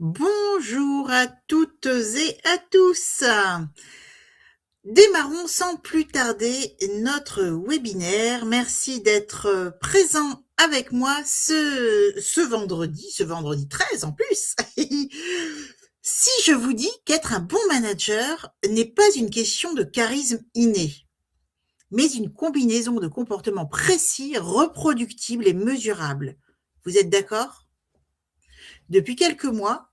Bonjour à toutes et à tous. Démarrons sans plus tarder notre webinaire. Merci d'être présent avec moi ce vendredi 13 en plus. Si je vous dis qu'être un bon manager n'est pas une question de charisme inné, mais une combinaison de comportements précis, reproductibles et mesurables, vous êtes d'accord? Depuis quelques mois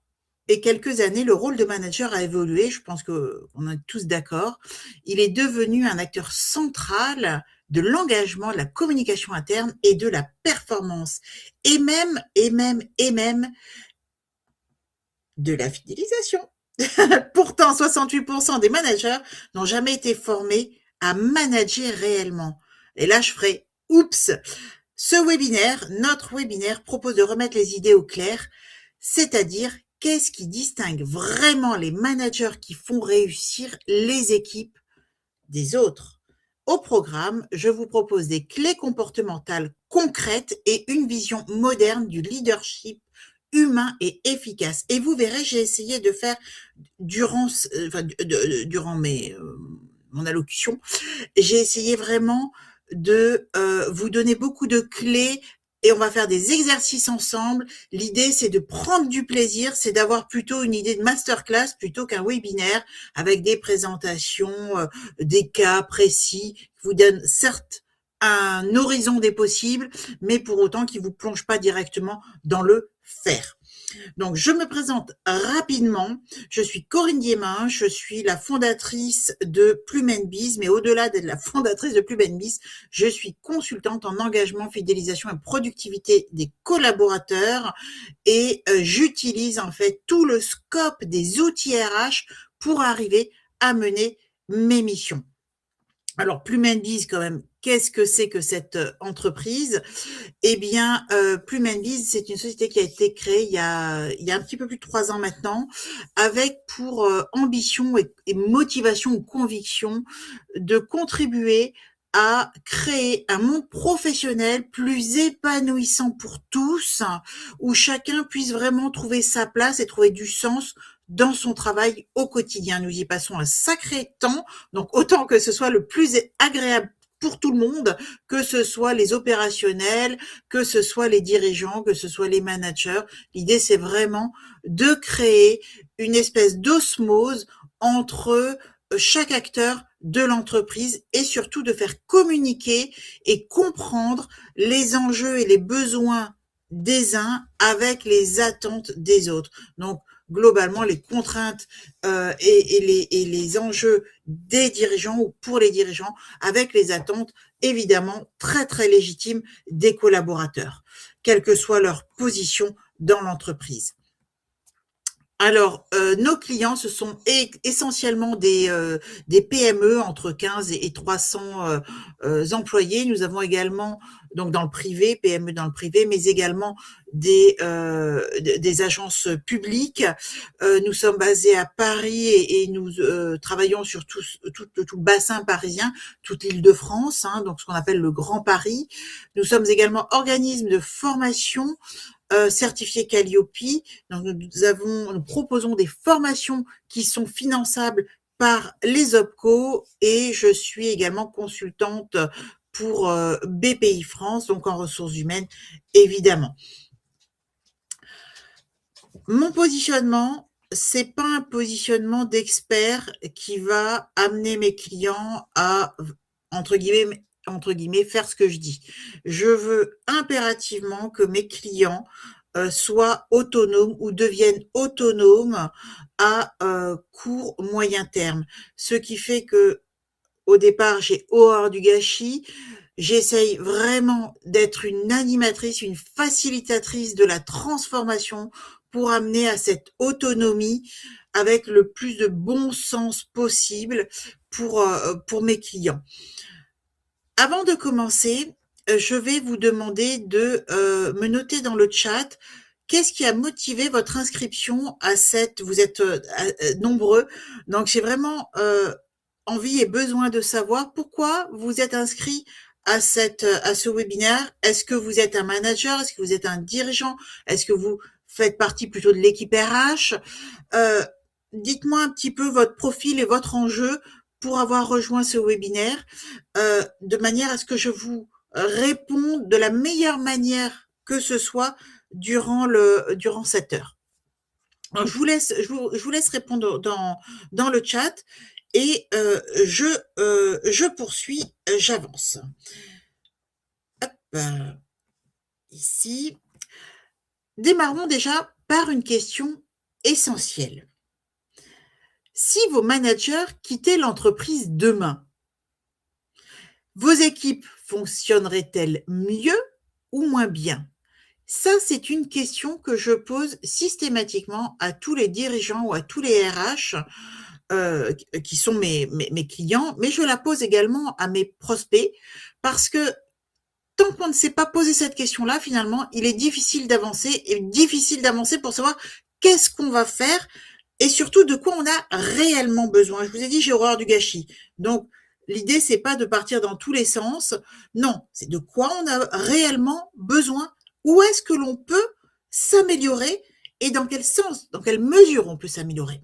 et quelques années, le rôle de manager a évolué. Je pense qu'on est tous d'accord. Il est devenu un acteur central de l'engagement, de la communication interne et de la performance. Et même de la fidélisation. Pourtant, 68% des managers n'ont jamais été formés à manager réellement. Et là, je ferai oups. Notre webinaire propose de remettre les idées au clair, c'est-à-dire qu'est-ce qui distingue vraiment les managers qui font réussir les équipes des autres. Au programme, je vous propose des clés comportementales concrètes et une vision moderne du leadership humain et efficace. Et vous verrez, j'ai essayé de faire durant mon allocution, j'ai essayé vraiment de vous donner beaucoup de clés et on va faire des exercices ensemble. L'idée, c'est de prendre du plaisir, c'est d'avoir plutôt une idée de masterclass plutôt qu'un webinaire avec des présentations, des cas précis qui vous donnent certes un horizon des possibles, mais pour autant qui vous plonge pas directement dans le faire. Donc, je me présente rapidement. Je suis Corinne Diemin, je suis la fondatrice de Plume & Biz, mais au-delà d'être la fondatrice de Plume & Biz, je suis consultante en engagement, fidélisation et productivité des collaborateurs et j'utilise en fait tout le scope des outils RH pour arriver à mener mes missions. Alors, Plume & Biz, quand même, qu'est-ce que c'est que cette entreprise? Eh bien, Plume & Biz, c'est une société qui a été créée il y a un petit peu plus de 3 ans maintenant, avec pour ambition et motivation ou conviction de contribuer à créer un monde professionnel plus épanouissant pour tous, où chacun puisse vraiment trouver sa place et trouver du sens dans son travail au quotidien. Nous y passons un sacré temps, donc autant que ce soit le plus agréable pour tout le monde, que ce soit les opérationnels, que ce soit les dirigeants, que ce soit les managers. L'idée, c'est vraiment de créer une espèce d'osmose entre chaque acteur de l'entreprise et surtout de faire communiquer et comprendre les enjeux et les besoins des uns avec les attentes des autres. Donc, globalement, les contraintes et les enjeux des dirigeants ou pour les dirigeants avec les attentes évidemment très très légitimes des collaborateurs, quelle que soit leur position dans l'entreprise. Alors, nos clients, ce sont essentiellement des PME entre 15 et 300 employés. Nous avons également, donc dans le privé, PME dans le privé, mais également des agences publiques. Nous sommes basés à Paris et nous travaillons sur tout le bassin parisien, toute l'Île-de-France, hein, donc ce qu'on appelle le Grand Paris. Nous sommes également organismes de formation certifié Calliope. Donc, nous proposons des formations qui sont finançables par les OPCO et je suis également consultante pour BPI France, donc en ressources humaines, évidemment. Mon positionnement, c'est pas un positionnement d'expert qui va amener mes clients à, entre guillemets, faire ce que je dis. Je veux impérativement que mes clients soient autonomes ou deviennent autonomes à court, moyen terme. Ce qui fait que au départ, j'ai horreur du gâchis. J'essaye vraiment d'être une animatrice, une facilitatrice de la transformation pour amener à cette autonomie avec le plus de bon sens possible pour mes clients. Avant de commencer, je vais vous demander de me noter dans le chat qu'est-ce qui a motivé votre inscription à cette... Vous êtes nombreux, donc j'ai vraiment envie et besoin de savoir pourquoi vous êtes inscrit à ce webinaire. Est-ce que vous êtes un manager? Est-ce que vous êtes un dirigeant? Est-ce que vous faites partie plutôt de l'équipe RH. Euh, Dites-moi un petit peu votre profil et votre enjeu pour avoir rejoint ce webinaire, de manière à ce que je vous réponde de la meilleure manière que ce soit durant cette heure. Donc, je vous laisse répondre dans le chat et je poursuis, j'avance. Hop, ici. Démarrons déjà par une question essentielle. Si vos managers quittaient l'entreprise demain, vos équipes fonctionneraient-elles mieux ou moins bien? Ça, c'est une question que je pose systématiquement à tous les dirigeants ou à tous les RH qui sont mes clients, mais je la pose également à mes prospects parce que tant qu'on ne s'est pas posé cette question-là, finalement, il est difficile d'avancer et difficile d'avancer pour savoir qu'est-ce qu'on va faire et surtout de quoi on a réellement besoin. Je vous ai dit, j'ai horreur du gâchis. Donc, l'idée, c'est pas de partir dans tous les sens. Non, c'est de quoi on a réellement besoin. Où est-ce que l'on peut s'améliorer et dans quel sens, dans quelle mesure on peut s'améliorer.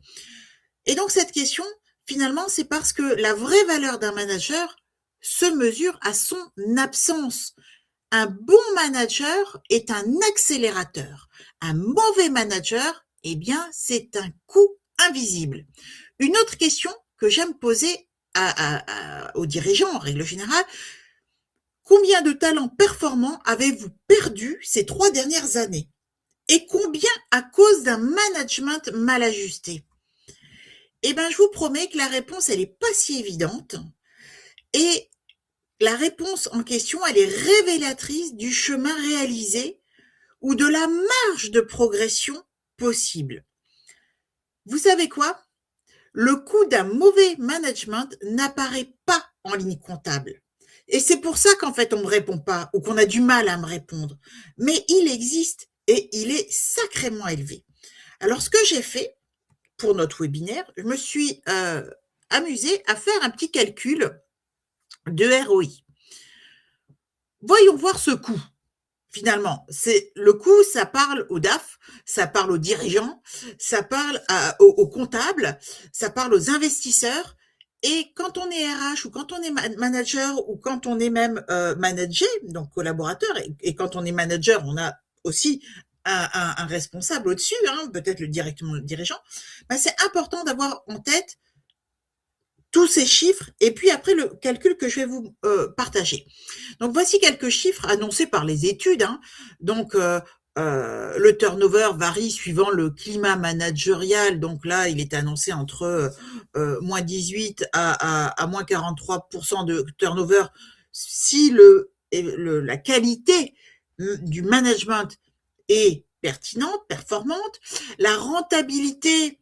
Et donc, cette question, finalement, c'est parce que la vraie valeur d'un manager se mesure à son absence. Un bon manager est un accélérateur. Un mauvais manager, eh bien, c'est un coût invisible. Une autre question que j'aime poser aux dirigeants en règle générale, combien de talents performants avez-vous perdu ces 3 dernières années? Et combien à cause d'un management mal ajusté? Eh bien, je vous promets que la réponse, elle n'est pas si évidente. Et la réponse en question, elle est révélatrice du chemin réalisé ou de la marge de progression possible. Vous savez quoi? Le coût d'un mauvais management n'apparaît pas en ligne comptable. Et c'est pour ça qu'en fait, on ne me répond pas ou qu'on a du mal à me répondre. Mais il existe et il est sacrément élevé. Alors, ce que j'ai fait pour notre webinaire, je me suis amusée à faire un petit calcul de ROI. Voyons voir ce coût. Finalement, c'est le coût, ça parle au DAF, ça parle aux dirigeants, ça parle aux comptables, ça parle aux investisseurs. Et quand on est RH ou quand on est manager ou quand on est même managé, donc collaborateur, et quand on est manager, on a aussi un responsable au-dessus, hein, peut-être directement le dirigeant, ben c'est important d'avoir en tête tous ces chiffres et puis après le calcul que je vais vous partager. Donc voici quelques chiffres annoncés par les études. Hein. Donc le turnover varie suivant le climat managérial. Donc là, il est annoncé entre moins 18 à moins 43% de turnover si la qualité du management est pertinente, performante. La rentabilité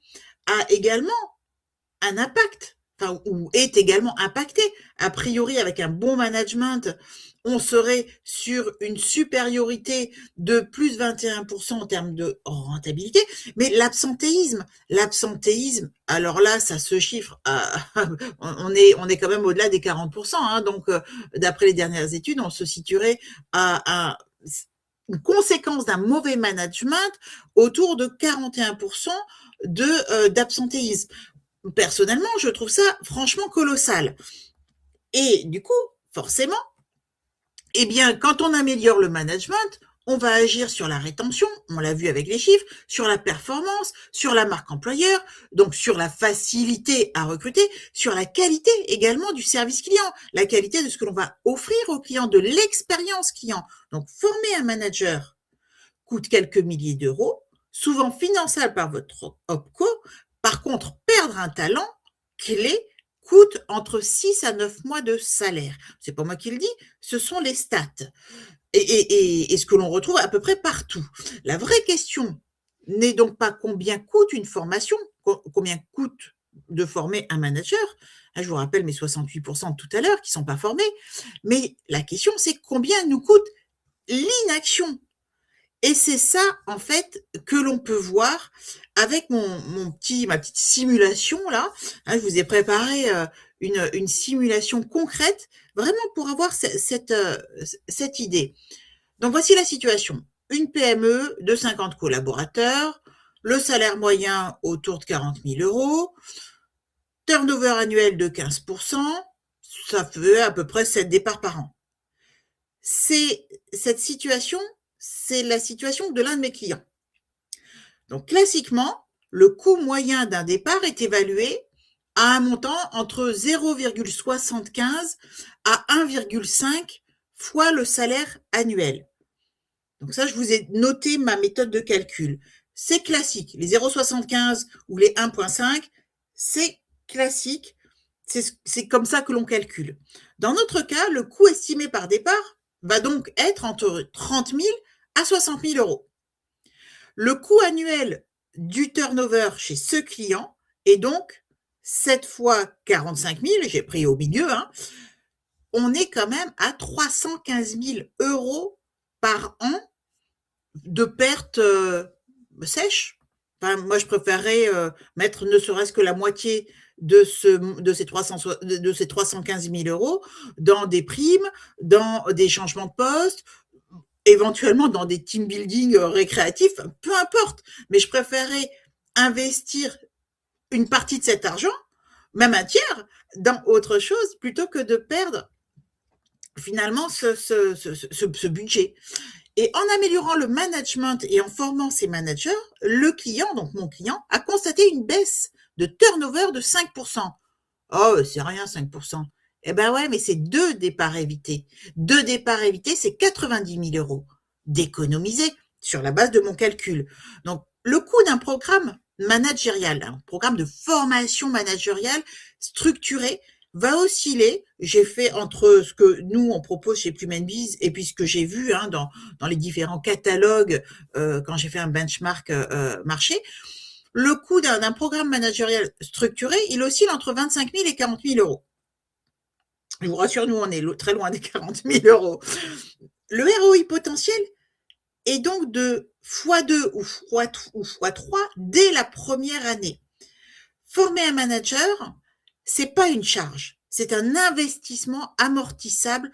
a également un impact, enfin, ou est également impacté. A priori, avec un bon management, on serait sur une supériorité de plus 21% en termes de rentabilité. Mais l'absentéisme, alors là, ça se chiffre on est quand même au-delà des 40%. Hein, donc, d'après les dernières études, on se situerait à une conséquence d'un mauvais management autour de 41% d'absentéisme. Personnellement, je trouve ça franchement colossal. Et du coup, forcément, eh bien, quand on améliore le management, on va agir sur la rétention, on l'a vu avec les chiffres, sur la performance, sur la marque employeur, donc sur la facilité à recruter, sur la qualité également du service client, la qualité de ce que l'on va offrir aux clients, de l'expérience client. Donc, former un manager coûte quelques milliers d'euros, souvent finançable par votre OPCO. Par contre, perdre un talent clé coûte entre 6 à 9 mois de salaire. C'est pas moi qui le dis, ce sont les stats. Et ce que l'on retrouve à peu près partout. La vraie question n'est donc pas combien coûte une formation, combien coûte de former un manager. Je vous rappelle mes 68% de tout à l'heure qui ne sont pas formés. Mais la question, c'est combien nous coûte l'inaction. Et c'est ça, en fait, que l'on peut voir avec ma petite simulation là. Je vous ai préparé une simulation concrète, vraiment pour avoir cette idée. Donc voici la situation. une PME de 50 collaborateurs, le salaire moyen autour de 40 000 euros, turnover annuel de 15%, ça fait à peu près 7 départs par an. Cette situation, c'est la situation de l'un de mes clients. Donc, classiquement, le coût moyen d'un départ est évalué à un montant entre 0,75 à 1,5 fois le salaire annuel. Donc ça, je vous ai noté ma méthode de calcul. C'est classique. Les 0,75 ou les 1,5, c'est classique. C'est comme ça que l'on calcule. Dans notre cas, le coût estimé par départ va donc être entre 30 000 à 60 000 euros. Le coût annuel du turnover chez ce client est donc 7 fois 45 000, j'ai pris au milieu, hein, on est quand même à 315 000 euros par an de pertes sèches. Enfin, moi, je préférerais mettre ne serait-ce que la moitié de ces 315 000 euros dans des primes, dans des changements de poste, éventuellement dans des team building récréatifs, peu importe. Mais je préférerais investir une partie de cet argent, même un tiers, dans autre chose, plutôt que de perdre finalement ce budget. Et en améliorant le management et en formant ses managers, le client, donc mon client, a constaté une baisse de turnover de 5%. Oh, c'est rien, 5%. Eh ben ouais, mais c'est 2 départs évités. 2 départs évités, c'est 90 000 euros d'économiser sur la base de mon calcul. Donc, le coût d'un programme managérial, un programme de formation managériale structuré, va osciller. J'ai fait entre ce que nous, on propose chez Plumenbiz et puis ce que j'ai vu dans les différents catalogues quand j'ai fait un benchmark marché. Le coût d'un programme managérial structuré, il oscille entre 25 000 et 40 000 euros. Je vous rassure, nous, on est très loin des 40 000 euros. Le ROI potentiel est donc de x2 ou x3 dès la première année. Former un manager, c'est pas une charge, c'est un investissement amortissable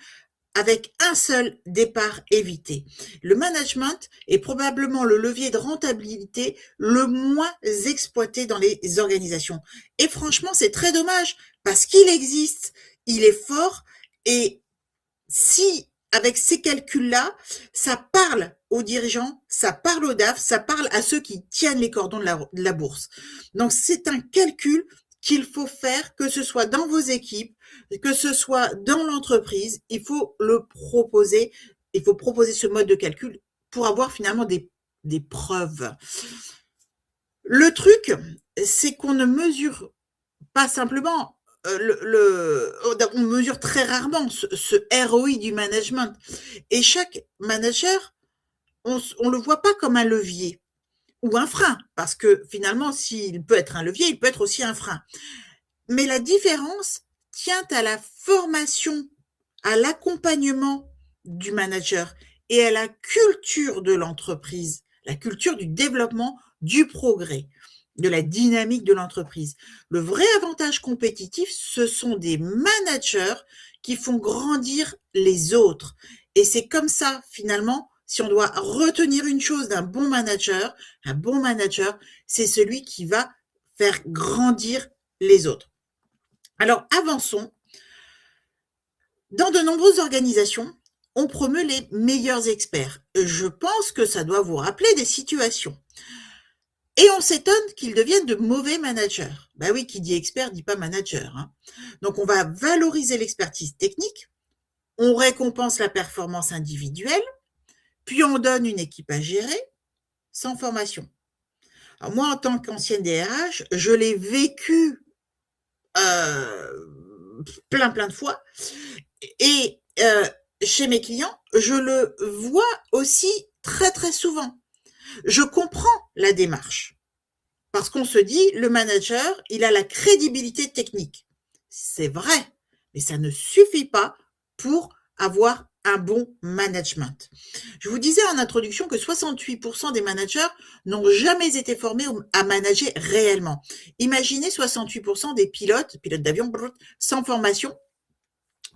avec un seul départ évité. Le management est probablement le levier de rentabilité le moins exploité dans les organisations. Et franchement, c'est très dommage parce qu'il existe, il est fort et si avec ces calculs-là, ça parle aux dirigeants, ça parle aux DAF, ça parle à ceux qui tiennent les cordons de la bourse. Donc c'est un calcul qu'il faut faire, que ce soit dans vos équipes, que ce soit dans l'entreprise, il faut proposer ce mode de calcul pour avoir finalement des preuves. Le truc, c'est qu'on ne mesure pas simplement on mesure très rarement ce ROI du management. Et chaque manager, on le voit pas comme un levier ou un frein, parce que finalement, s'il peut être un levier, il peut être aussi un frein. Mais la différence tient à la formation, à l'accompagnement du manager et à la culture de l'entreprise, la culture du développement, du progrès, de la dynamique de l'entreprise. Le vrai avantage compétitif, ce sont des managers qui font grandir les autres. Et c'est comme ça, finalement, si on doit retenir une chose d'un bon manager, c'est celui qui va faire grandir les autres. Alors, avançons. Dans de nombreuses organisations, on promeut les meilleurs experts. Je pense que ça doit vous rappeler des situations. Et on s'étonne qu'ils deviennent de mauvais managers. Ben oui, qui dit expert dit pas manager. Hein. Donc, on va valoriser l'expertise technique, on récompense la performance individuelle, puis on donne une équipe à gérer sans formation. Alors moi, en tant qu'ancienne DRH, je l'ai vécu plein de fois. Et chez mes clients, je le vois aussi très souvent. Je comprends la démarche. Parce qu'on se dit, le manager, il a la crédibilité technique. C'est vrai, mais ça ne suffit pas pour avoir un bon management. Je vous disais en introduction que 68% des managers n'ont jamais été formés à manager réellement. Imaginez 68% des pilotes d'avion sans formation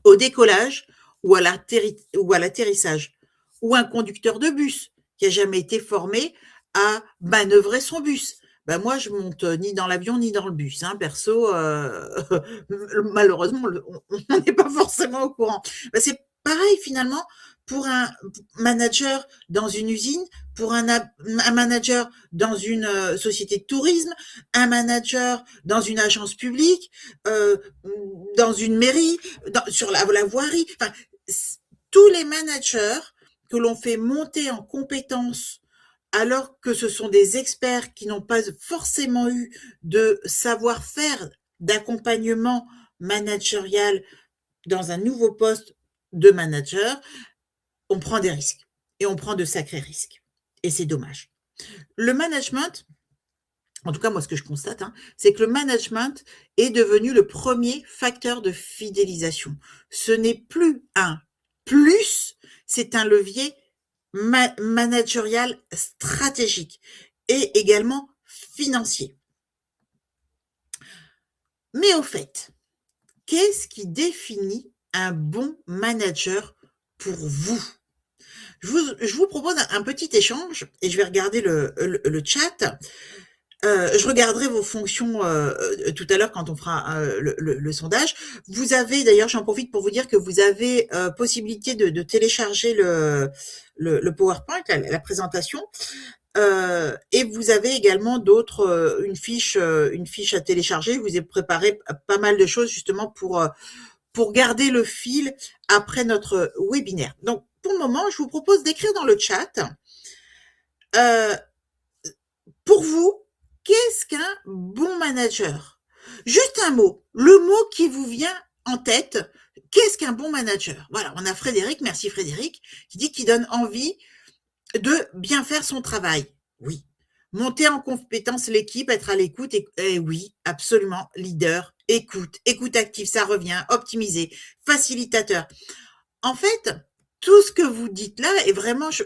au décollage ou à l'atterrissage, ou un conducteur de bus qui a jamais été formé à manœuvrer son bus. Ben moi, je monte ni dans l'avion ni dans le bus. Hein. Perso, malheureusement, on n'est pas forcément au courant. Ben, c'est pareil finalement pour un manager dans une usine, pour un manager dans une société de tourisme, un manager dans une agence publique, dans une mairie, sur la voirie. Enfin, tous les managers que l'on fait monter en compétences alors que ce sont des experts qui n'ont pas forcément eu de savoir-faire d'accompagnement managérial dans un nouveau poste de manager, on prend des risques et on prend de sacrés risques. Et c'est dommage. Le management, en tout cas moi ce que je constate, hein, c'est que le management est devenu le premier facteur de fidélisation. Ce n'est plus un plus, c'est un levier managérial stratégique et également financier. Mais au fait, qu'est-ce qui définit un bon manager pour vous? Je vous propose un petit échange et je vais regarder le chat. Je regarderai vos fonctions tout à l'heure quand on fera le sondage. Vous avez, d'ailleurs, j'en profite pour vous dire que vous avez possibilité de télécharger le PowerPoint, la présentation. Et vous avez également d'autres, une fiche à télécharger. Je vous ai préparé pas mal de choses justement pour garder le fil après notre webinaire. Donc, pour le moment, je vous propose d'écrire dans le chat, pour vous, qu'est-ce qu'un bon manager? Juste un mot, le mot qui vous vient en tête, qu'est-ce qu'un bon manager? Voilà, on a Frédéric, merci Frédéric, qui dit qu'il donne envie de bien faire son travail. Oui. Monter en compétence l'équipe, être à l'écoute, et oui, absolument, leader, écoute active, ça revient, optimiser, facilitateur. En fait, tout ce que vous dites là, et vraiment, je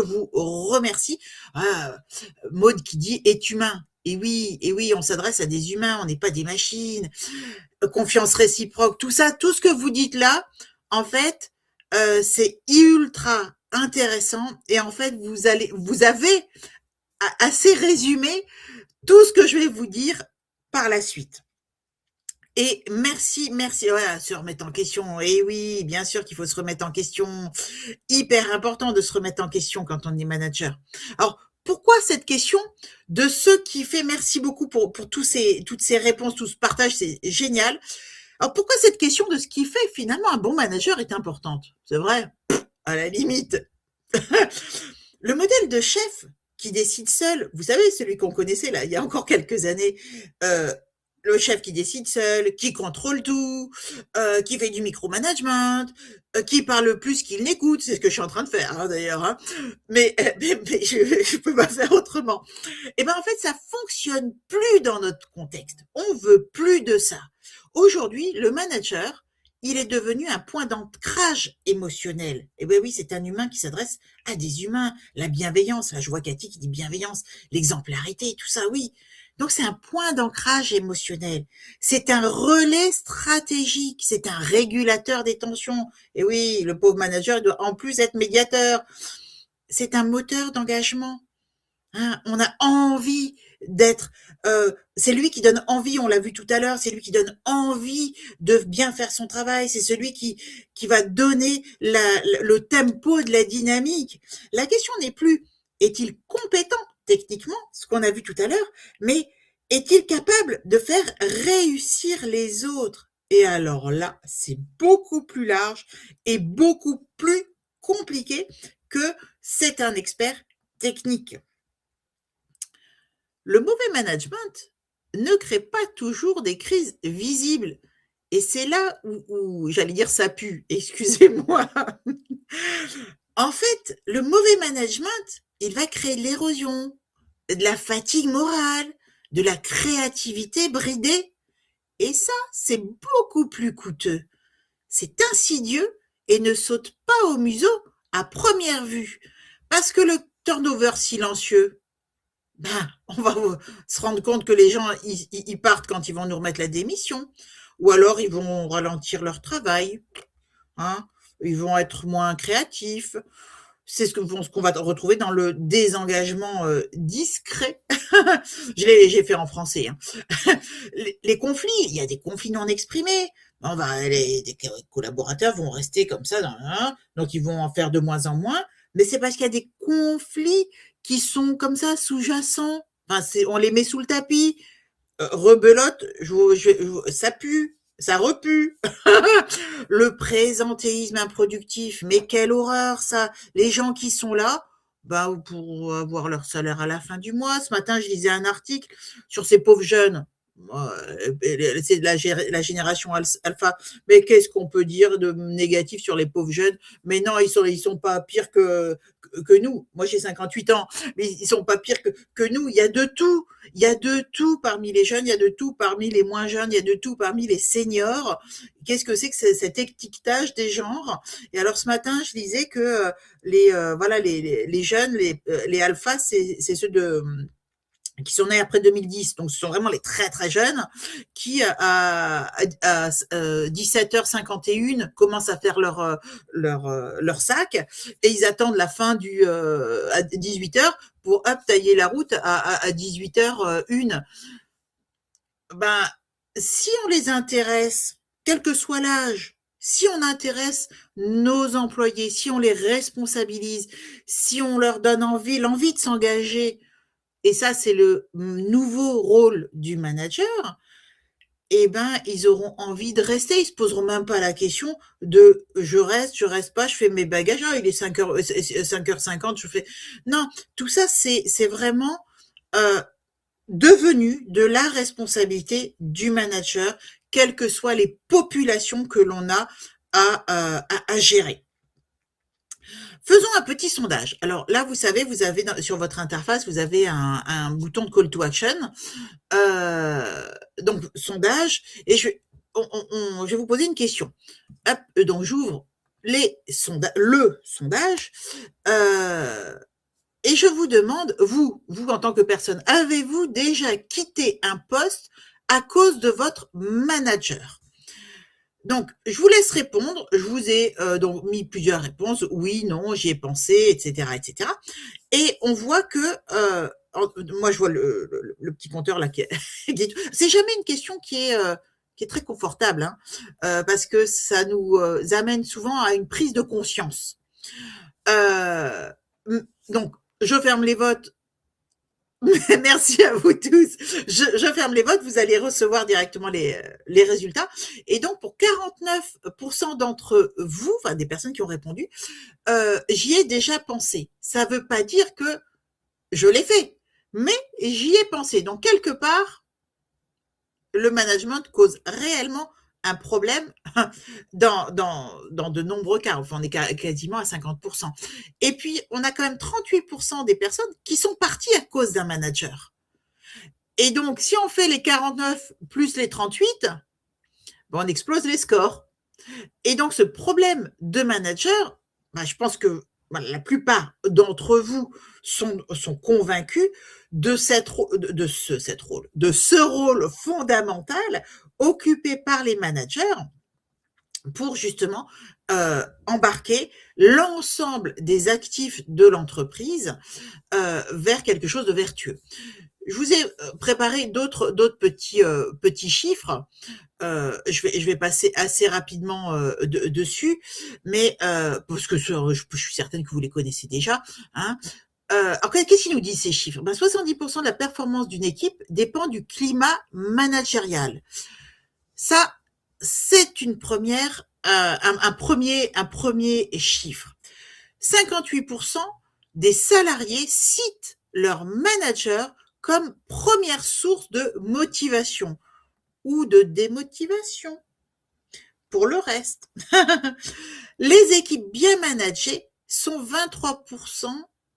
vous remercie. Maud qui dit est humain. Et oui, on s'adresse à des humains, on n'est pas des machines. Confiance réciproque, tout ça, tout ce que vous dites là, en fait, c'est ultra intéressant. Et en fait, vous avez assez résumé tout ce que je vais vous dire par la suite. Et merci, voilà, se remettre en question. Et oui, bien sûr qu'il faut se remettre en question. Hyper important de se remettre en question quand on est manager. Alors, pourquoi cette question de ce qui fait, merci beaucoup pour toutes ces réponses, tout ce partage, c'est génial. Alors, pourquoi cette question de ce qui fait finalement un bon manager est importante? C'est vrai, à la limite. Le modèle de chef qui décide seul, vous savez, celui qu'on connaissait là, il y a encore quelques années, le chef qui décide seul, qui contrôle tout, qui fait du micromanagement, qui parle plus qu'il n'écoute, c'est ce que je suis en train de faire hein, d'ailleurs, hein. Mais je peux pas faire autrement. Et ben en fait, ça fonctionne plus dans notre contexte. On veut plus de ça. Aujourd'hui, le manager, il est devenu un point d'ancrage émotionnel. Et ben oui, c'est un humain qui s'adresse à des humains. La bienveillance, là je vois Cathy qui dit bienveillance, l'exemplarité, tout ça, oui. Donc c'est un point d'ancrage émotionnel. C'est un relais stratégique, c'est un régulateur des tensions. Et oui, le pauvre manager il doit en plus être médiateur. C'est un moteur d'engagement. Hein, on a envie d'être, c'est lui qui donne envie, on l'a vu tout à l'heure, c'est lui qui donne envie de bien faire son travail, c'est celui qui va donner le tempo de la dynamique. La question n'est plus, est-il compétent techniquement, ce qu'on a vu tout à l'heure, mais est-il capable de faire réussir les autres? Et alors là, c'est beaucoup plus large et beaucoup plus compliqué que c'est un expert technique. Le mauvais management ne crée pas toujours des crises visibles. Et c'est là où j'allais dire ça pue, excusez-moi. En fait, le mauvais management, il va créer de l'érosion, de la fatigue morale, de la créativité bridée. Et ça, c'est beaucoup plus coûteux. C'est insidieux et ne saute pas au museau à première vue. Parce que le turnover silencieux, on va se rendre compte que les gens, ils partent quand ils vont nous remettre la démission, ou alors ils vont ralentir leur travail, hein, ils vont être moins créatifs. C'est ce qu'on va retrouver dans le désengagement discret. J'ai fait en français. Hein. Les conflits, il y a des conflits non exprimés. Bon, bah, des collaborateurs vont rester comme ça, donc ils vont en faire de moins en moins. Mais c'est parce qu'il y a des conflits qui sont comme ça sous-jacents. Enfin, on les met sous le tapis. Rebelote, ça pue, ça repue. Le présentéisme improductif, mais quelle horreur ça. Les gens qui sont là, bah, pour avoir leur salaire à la fin du mois. Ce matin, je lisais un article sur ces pauvres jeunes. C'est de la génération alpha. Mais qu'est-ce qu'on peut dire de négatif sur les pauvres jeunes? Mais non, ils sont pas pires que nous. Moi, j'ai 58 ans, mais ils sont pas pires que nous. Il y a de tout. Il y a de tout parmi les jeunes, il y a de tout parmi les moins jeunes, il y a de tout parmi les seniors. Qu'est-ce que c'est que cet étiquetage des genres? Et alors ce matin, je disais que les jeunes, les alphas, c'est ceux qui sont nés après 2010, donc ce sont vraiment les très très jeunes qui à 17h51 commencent à faire leur sac et ils attendent la fin à 18h pour tailler la route à 18h01. Ben, si on les intéresse, quel que soit l'âge, si on intéresse nos employés, si on les responsabilise, si on leur donne l'envie de s'engager, et ça, c'est le nouveau rôle du manager, eh ben, ils auront envie de rester. Ils se poseront même pas la question de je reste pas, je fais mes bagages. Ah, il est 5h50, je fais. Non, tout ça, c'est vraiment devenu de la responsabilité du manager, quelles que soient les populations que l'on a à gérer. Faisons un petit sondage. Alors là, vous savez, vous avez sur votre interface, vous avez un bouton de call to action. Donc, sondage. Et je vais vous poser une question. Hop, donc, j'ouvre le sondage. Et je vous demande, vous en tant que personne, avez-vous déjà quitté un poste à cause de votre manager? Donc, je vous laisse répondre. Je vous ai donc mis plusieurs réponses. Oui, non, j'y ai pensé, etc., etc. Et on voit que moi, je vois le petit compteur là c'est jamais une question qui est très confortable, hein, parce que ça nous amène souvent à une prise de conscience. Donc, je ferme les votes. Merci à vous tous. Je ferme les votes. Vous allez recevoir directement les résultats. Et donc, pour 49% d'entre vous, enfin des personnes qui ont répondu, j'y ai déjà pensé. Ça veut pas dire que je l'ai fait, mais j'y ai pensé. Donc, quelque part, le management cause réellement un problème dans de nombreux cas. Enfin, on est quasiment à 50%. Et puis, on a quand même 38% des personnes qui sont parties à cause d'un manager. Et donc, si on fait les 49 plus les 38, on explose les scores. Et donc, ce problème de manager, je pense que la plupart d'entre vous sont convaincus de ce rôle fondamental occupé par les managers pour justement embarquer l'ensemble des actifs de l'entreprise vers quelque chose de vertueux. Je vous ai préparé d'autres petits chiffres. Je vais passer assez rapidement dessus, mais parce que je suis certaine que vous les connaissez déjà. Hein. Alors, qu'est-ce qu'ils nous disent ces chiffres? 70% de la performance d'une équipe dépend du climat managérial. Ça, c'est une première, un premier chiffre. 58% des salariés citent leur manager comme première source de motivation ou de démotivation pour le reste. Les équipes bien managées sont 23%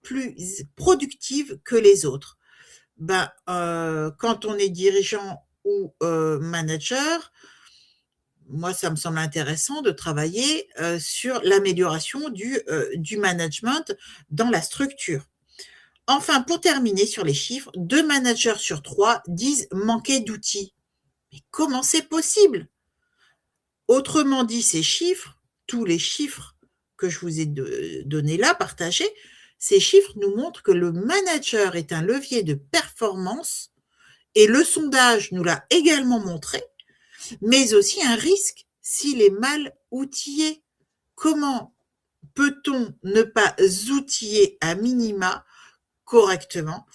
plus productives que les autres. Quand on est dirigeant ou manager, moi, ça me semble intéressant de travailler sur l'amélioration du management dans la structure. Enfin, pour terminer sur les chiffres, 2 managers sur 3 disent manquer d'outils. Mais comment c'est possible? Autrement dit, ces chiffres, tous les chiffres que je vous ai donnés là, partagés, ces chiffres nous montrent que le manager est un levier de performance et le sondage nous l'a également montré, mais aussi un risque s'il est mal outillé. Comment peut-on ne pas outiller à minima correctement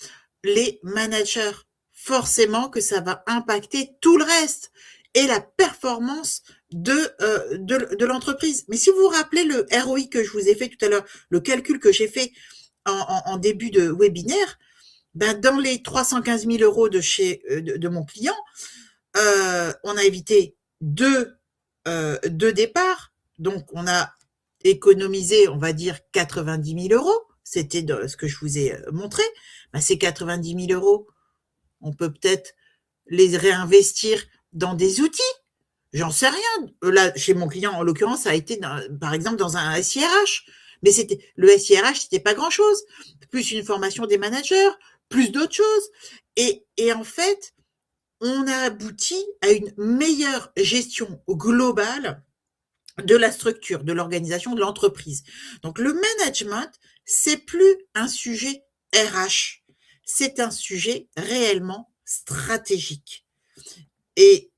les managers? Forcément que ça va impacter tout le reste et la performance de l'entreprise. Mais si vous vous rappelez le ROI que je vous ai fait tout à l'heure, le calcul que j'ai fait en début de webinaire, ben dans les 315 000 euros de mon client, on a évité deux départs. Donc, on a économisé, on va dire, 90 000 euros. C'était ce que je vous ai montré. Ben, ces 90 000 euros, on peut peut-être les réinvestir dans des outils. J'en sais rien. Là, chez mon client, en l'occurrence, ça a été, par exemple, dans un SIRH. Mais le SIRH, c'était pas grand-chose. Plus une formation des managers, plus d'autres choses. Et en fait, on a abouti à une meilleure gestion globale de la structure, de l'organisation de l'entreprise. Donc le management, c'est plus un sujet RH, c'est un sujet réellement stratégique. Et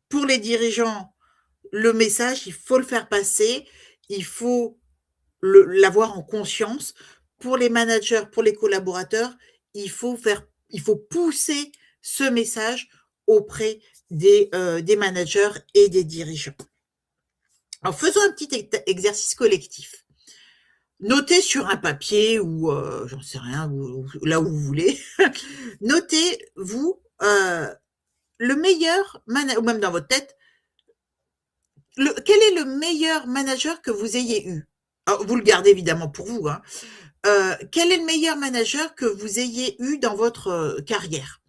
pour les dirigeants, le message, il faut le faire passer, il faut l'avoir en conscience. Pour les managers, pour les collaborateurs, il faut pousser ce message auprès des managers et des dirigeants. Alors, faisons un petit exercice collectif. Notez sur un papier ou j'en sais rien, là où vous voulez. Notez, vous, le meilleur manager, ou même dans votre tête, quel est le meilleur manager que vous ayez eu? Alors, vous le gardez évidemment pour vous, hein. Quel est le meilleur manager que vous ayez eu dans votre carrière?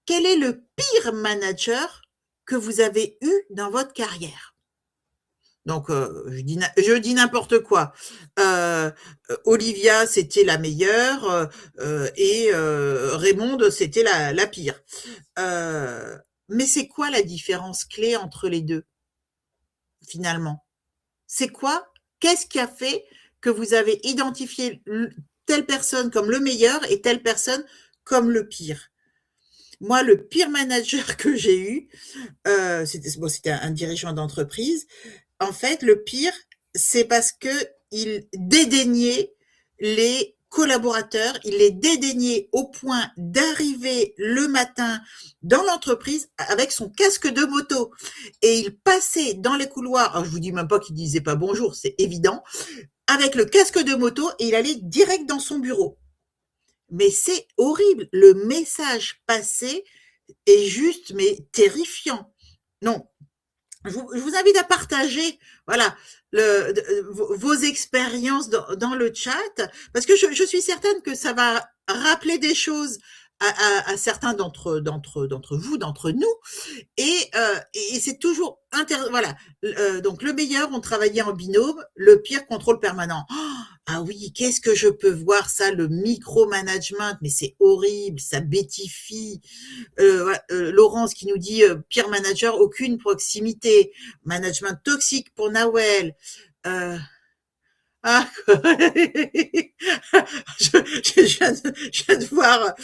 Quel est le pire manager que vous avez eu dans votre carrière? Donc, je dis n'importe quoi. Olivia, c'était la meilleure et Raymonde, c'était la pire. Mais c'est quoi la différence clé entre les deux, finalement? C'est quoi? Qu'est-ce qui a fait que vous avez identifié telle personne comme le meilleur et telle personne comme le pire? Moi, le pire manager que j'ai eu, c'était un dirigeant d'entreprise. En fait, le pire, c'est parce que il dédaignait les collaborateurs, il les dédaignait au point d'arriver le matin dans l'entreprise avec son casque de moto et il passait dans les couloirs. Alors, je vous dis même pas qu'il disait pas bonjour, c'est évident, avec le casque de moto et il allait direct dans son bureau. Mais c'est horrible, le message passé est juste mais terrifiant. Non, je vous invite à partager, voilà, vos expériences dans le chat, parce que je suis certaine que ça va rappeler des choses à certains d'entre vous, d'entre nous, et c'est toujours voilà. Donc le meilleur, on travaillait en binôme, le pire, contrôle permanent. Oh, ah oui, qu'est-ce que je peux voir ça, le micromanagement, mais c'est horrible, ça bêtifie. Laurence qui nous dit pire manager, aucune proximité, management toxique pour Nawel. Ah, je viens de voir.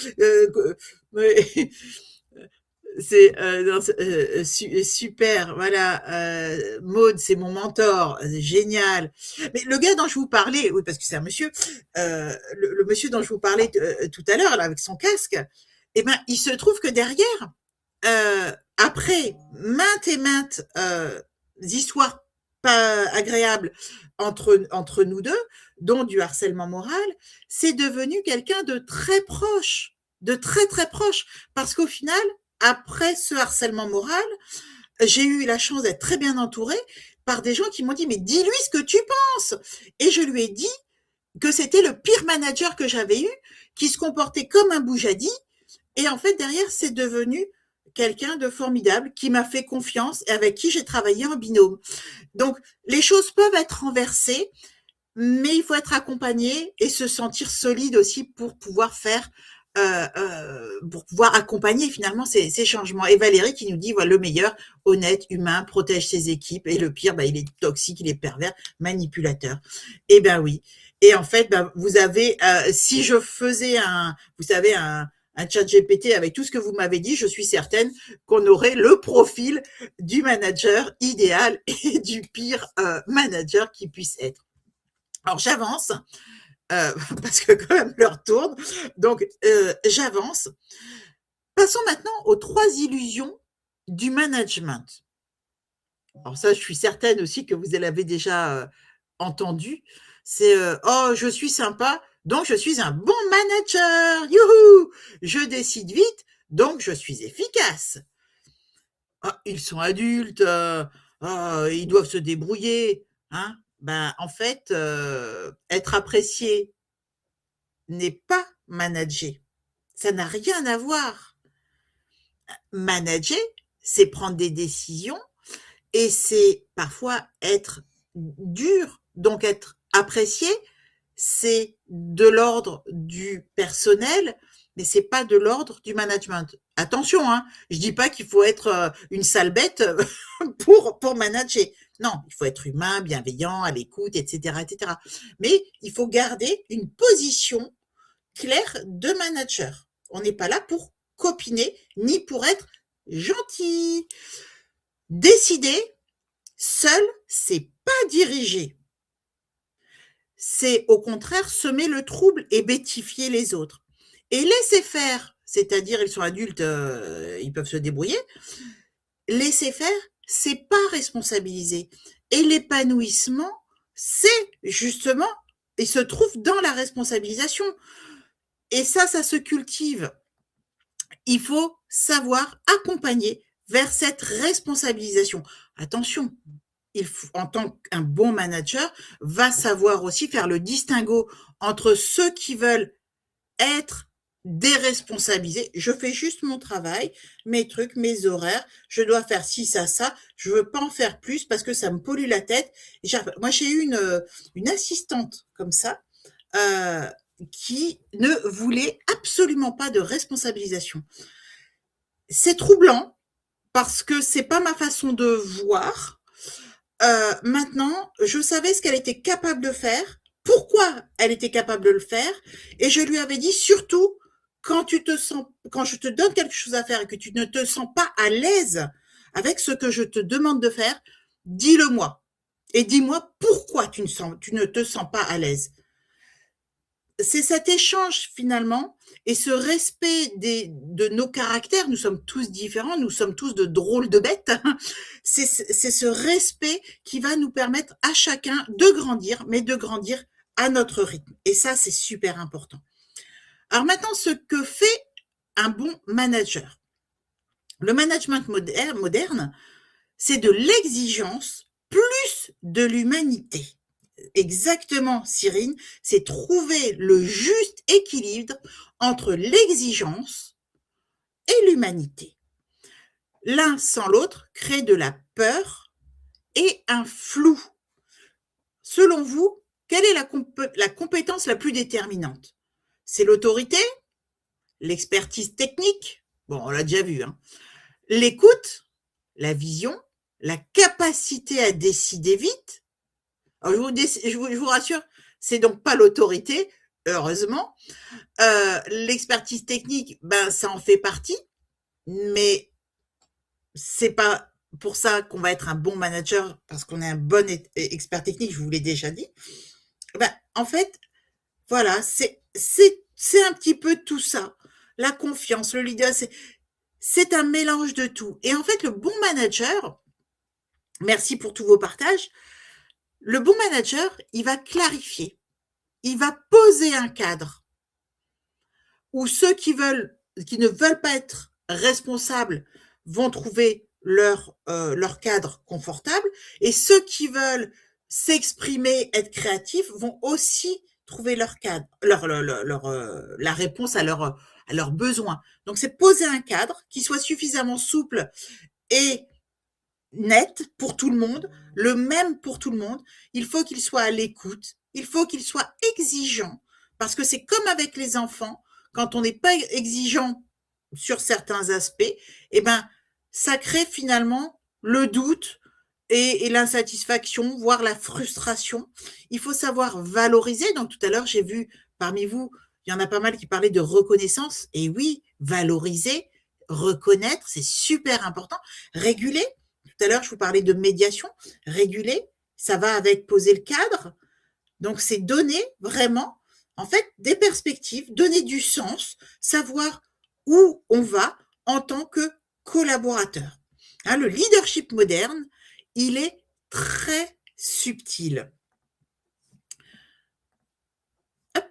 C'est super, voilà. Maud, c'est mon mentor, génial. Mais le gars dont je vous parlais, oui, parce que c'est un monsieur, le monsieur dont je vous parlais tout à l'heure, là, avec son casque, eh ben, il se trouve que derrière, après maintes et maintes histoires pas agréables entre nous deux, dont du harcèlement moral, c'est devenu quelqu'un de très proche, de très très proche, parce qu'au final, après ce harcèlement moral, j'ai eu la chance d'être très bien entourée par des gens qui m'ont dit mais dis-lui ce que tu penses, et je lui ai dit que c'était le pire manager que j'avais eu, qui se comportait comme un boujadi, et en fait derrière c'est devenu quelqu'un de formidable qui m'a fait confiance et avec qui j'ai travaillé en binôme. Donc les choses peuvent être renversées, mais il faut être accompagné et se sentir solide aussi pour pouvoir faire pour pouvoir accompagner finalement ces changements. Et Valérie qui nous dit, voilà, le meilleur, honnête, humain, protège ses équipes, et le pire, il est toxique, il est pervers, manipulateur. Eh ben oui. Et en fait, vous avez, si je faisais vous savez, un chat GPT avec tout ce que vous m'avez dit, je suis certaine qu'on aurait le profil du manager idéal et du pire manager qui puisse être. Alors j'avance, parce que quand même l'heure tourne, donc j'avance. Passons maintenant aux 3 illusions du management. Alors ça, je suis certaine aussi que vous l'avez déjà entendu. C'est oh, je suis sympa, donc je suis un bon manager. Youhou! Je décide vite, donc je suis efficace. Ah, ils sont adultes, ils doivent se débrouiller, hein. En fait, être apprécié n'est pas manager. Ça n'a rien à voir. Manager, c'est prendre des décisions et c'est parfois être dur, donc être apprécié, c'est de l'ordre du personnel, mais c'est pas de l'ordre du management. Attention, hein, je dis pas qu'il faut être une sale bête pour manager. Non, il faut être humain, bienveillant, à l'écoute, etc., etc. Mais il faut garder une position claire de manager. On n'est pas là pour copiner ni pour être gentil. Décider seul, c'est pas diriger. C'est au contraire semer le trouble et bêtifier les autres. Et laisser faire, c'est-à-dire ils sont adultes, ils peuvent se débrouiller. Laisser faire, c'est pas responsabiliser. Et l'épanouissement, c'est justement, il se trouve dans la responsabilisation. Et ça se cultive. Il faut savoir accompagner vers cette responsabilisation. Attention, en tant qu'un bon manager, va savoir aussi faire le distinguo entre ceux qui veulent être déresponsabilisés. Je fais juste mon travail, mes trucs, mes horaires. Je dois faire ci, ça. Je veux pas en faire plus parce que ça me pollue la tête. Moi, j'ai eu une assistante comme ça, qui ne voulait absolument pas de responsabilisation. C'est troublant parce que c'est pas ma façon de voir. Maintenant, je savais ce qu'elle était capable de faire, pourquoi elle était capable de le faire, et je lui avais dit surtout quand je te donne quelque chose à faire et que tu ne te sens pas à l'aise avec ce que je te demande de faire, dis-le moi et dis-moi pourquoi tu ne te sens pas à l'aise. C'est cet échange finalement et ce respect de nos caractères. Nous sommes tous différents, nous sommes tous de drôles de bêtes. C'est ce respect qui va nous permettre à chacun de grandir, mais de grandir à notre rythme. Et ça, c'est super important. Alors maintenant, ce que fait un bon manager. Le management moderne, c'est de l'exigence plus de l'humanité. Exactement, Cyrine, c'est trouver le juste équilibre entre l'exigence et l'humanité. L'un sans l'autre crée de la peur et un flou. Selon vous, quelle est la compétence la plus déterminante? C'est l'autorité, l'expertise technique, bon, on l'a déjà vu, hein, l'écoute, la vision, la capacité à décider vite. Alors, je vous rassure, c'est donc pas l'autorité, heureusement. L'expertise technique, ça en fait partie, mais c'est pas pour ça qu'on va être un bon manager parce qu'on est un bon expert technique, je vous l'ai déjà dit. En fait, voilà, c'est un petit peu tout ça. La confiance, le leader, c'est un mélange de tout. Et en fait, le bon manager, merci pour tous vos partages, le bon manager, il va clarifier, il va poser un cadre où ceux qui ne veulent pas être responsables vont trouver leur cadre confortable et ceux qui veulent s'exprimer, être créatifs vont aussi trouver leur cadre, la réponse à leurs besoins. Donc c'est poser un cadre qui soit suffisamment souple et net pour tout le monde, le même pour tout le monde. Il faut qu'il soit à l'écoute, il faut qu'il soit exigeant, parce que c'est comme avec les enfants, quand on n'est pas exigeant sur certains aspects, eh ben, ça crée finalement le doute et l'insatisfaction, voire la frustration. Il faut savoir valoriser. Donc, tout à l'heure, j'ai vu parmi vous, il y en a pas mal qui parlaient de reconnaissance. Et oui, valoriser, reconnaître, c'est super important. Réguler. Tout à l'heure, je vous parlais de médiation. Réguler, ça va avec poser le cadre. Donc, c'est donner vraiment, en fait, des perspectives, donner du sens, savoir où on va en tant que collaborateur. Hein, le leadership moderne, il est très subtil. Hop,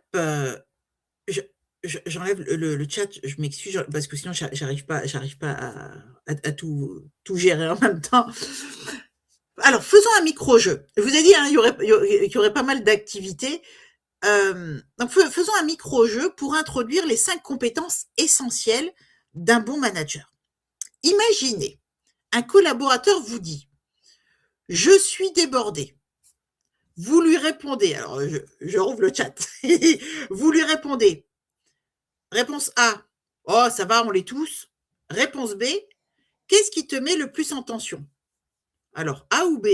j'enlève le chat, je m'excuse, parce que sinon j'arrive pas à tout gérer en même temps. Alors, faisons un micro-jeu. Je vous ai dit, hein, il y aurait pas mal d'activités. Donc, faisons un micro-jeu pour introduire les 5 compétences essentielles d'un bon manager. Imaginez, un collaborateur vous dit « Je suis débordé ». Vous lui répondez, alors je rouvre le chat, vous lui répondez, réponse A, « Oh, ça va, on l'est tous ». Réponse B, « Qu'est-ce qui te met le plus en tension ?» Alors, A ou B?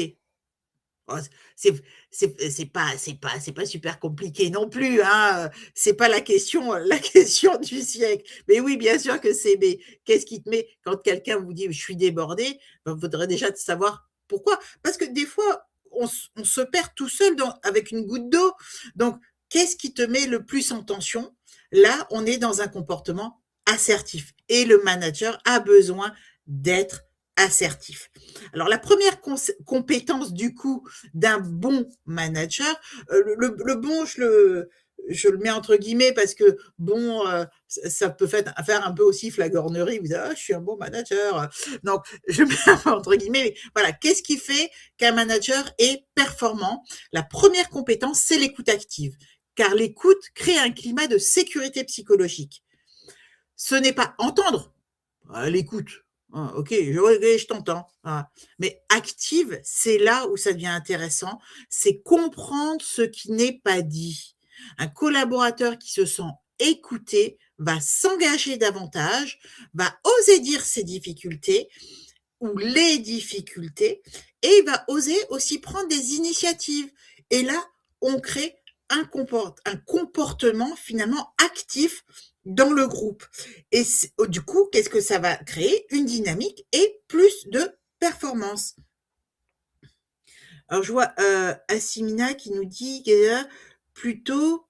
Oh, c'est pas super compliqué non plus, hein. C'est pas la question du siècle. Mais oui, bien sûr que c'est B. Qu'est-ce qui te met quand quelqu'un vous dit je suis débordé, ben, faudrait déjà savoir pourquoi. Parce que des fois, on se perd tout seul avec une goutte d'eau. Donc, qu'est-ce qui te met le plus en tension? Là, on est dans un comportement assertif. Et le manager a besoin d'être assertif. Alors, la première compétence, du coup, d'un bon manager, le bon, je le mets entre guillemets parce que, bon, ça peut faire un peu aussi flagornerie. Vous dites, ah, je suis un bon manager. Donc, je mets un peu entre guillemets. Mais voilà, qu'est-ce qui fait qu'un manager est performant? La première compétence, c'est l'écoute active. Car l'écoute crée un climat de sécurité psychologique. Ce n'est pas entendre, l'écoute. Ah, ok, je t'entends. Ah. Mais active, c'est là où ça devient intéressant, c'est comprendre ce qui n'est pas dit. Un collaborateur qui se sent écouté va s'engager davantage, va oser dire ses difficultés ou les difficultés, et il va oser aussi prendre des initiatives. Et là, on crée un comportement finalement actif dans le groupe. Et du coup, qu'est-ce que ça va créer? Une dynamique et plus de performance. Alors, je vois Assimina qui nous dit plutôt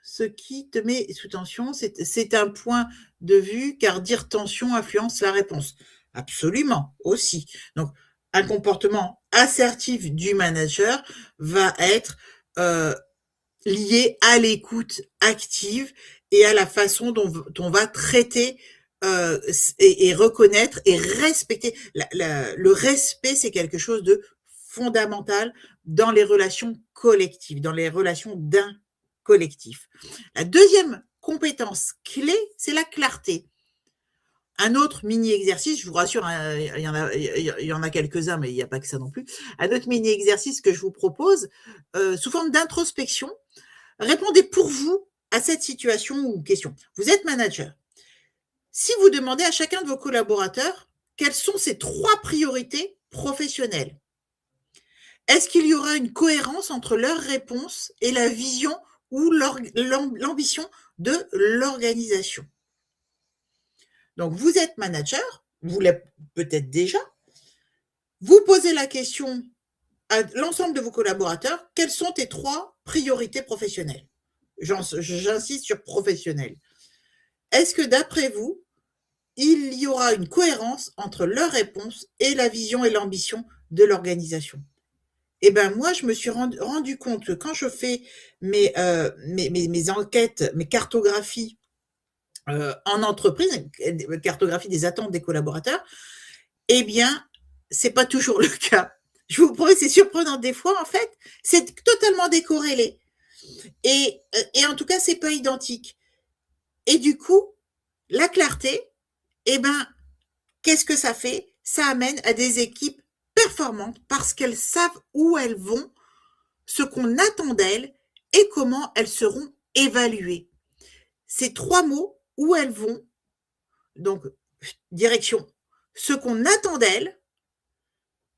ce qui te met sous tension, c'est un point de vue, car dire tension influence la réponse. Absolument, aussi. Donc, un comportement assertif du manager va être lié à l'écoute active et à la façon dont on va traiter et reconnaître et respecter. Le respect, c'est quelque chose de fondamental dans les relations collectives, dans les relations d'un collectif. La deuxième compétence clé, c'est la clarté. Un autre mini-exercice, je vous rassure, hein, il y en a quelques-uns, mais il n'y a pas que ça non plus. Un autre mini-exercice que je vous propose, sous forme d'introspection, répondez pour vous à cette situation ou question. Vous êtes manager. Si vous demandez à chacun de vos collaborateurs quelles sont ces 3 priorités professionnelles, est-ce qu'il y aura une cohérence entre leurs réponses et la vision ou l'ambition de l'organisation? Donc, vous êtes manager, vous l'êtes peut-être déjà, vous posez la question à l'ensemble de vos collaborateurs, quelles sont tes 3 priorités professionnelles? J'insiste sur professionnelles. Est-ce que d'après vous, il y aura une cohérence entre leurs réponses et la vision et l'ambition de l'organisation? Eh bien, moi, je me suis rendu compte que quand je fais mes enquêtes, mes cartographies en entreprise, cartographie des attentes des collaborateurs, eh bien, c'est pas toujours le cas. Je vous promets, c'est surprenant des fois, en fait, c'est totalement décorrélé. Et en tout cas, c'est pas identique. Et du coup, la clarté, eh ben, qu'est-ce que ça fait? Ça amène à des équipes performantes parce qu'elles savent où elles vont, ce qu'on attend d'elles et comment elles seront évaluées. ces 3 mots, où elles vont, donc direction, ce qu'on attend d'elles,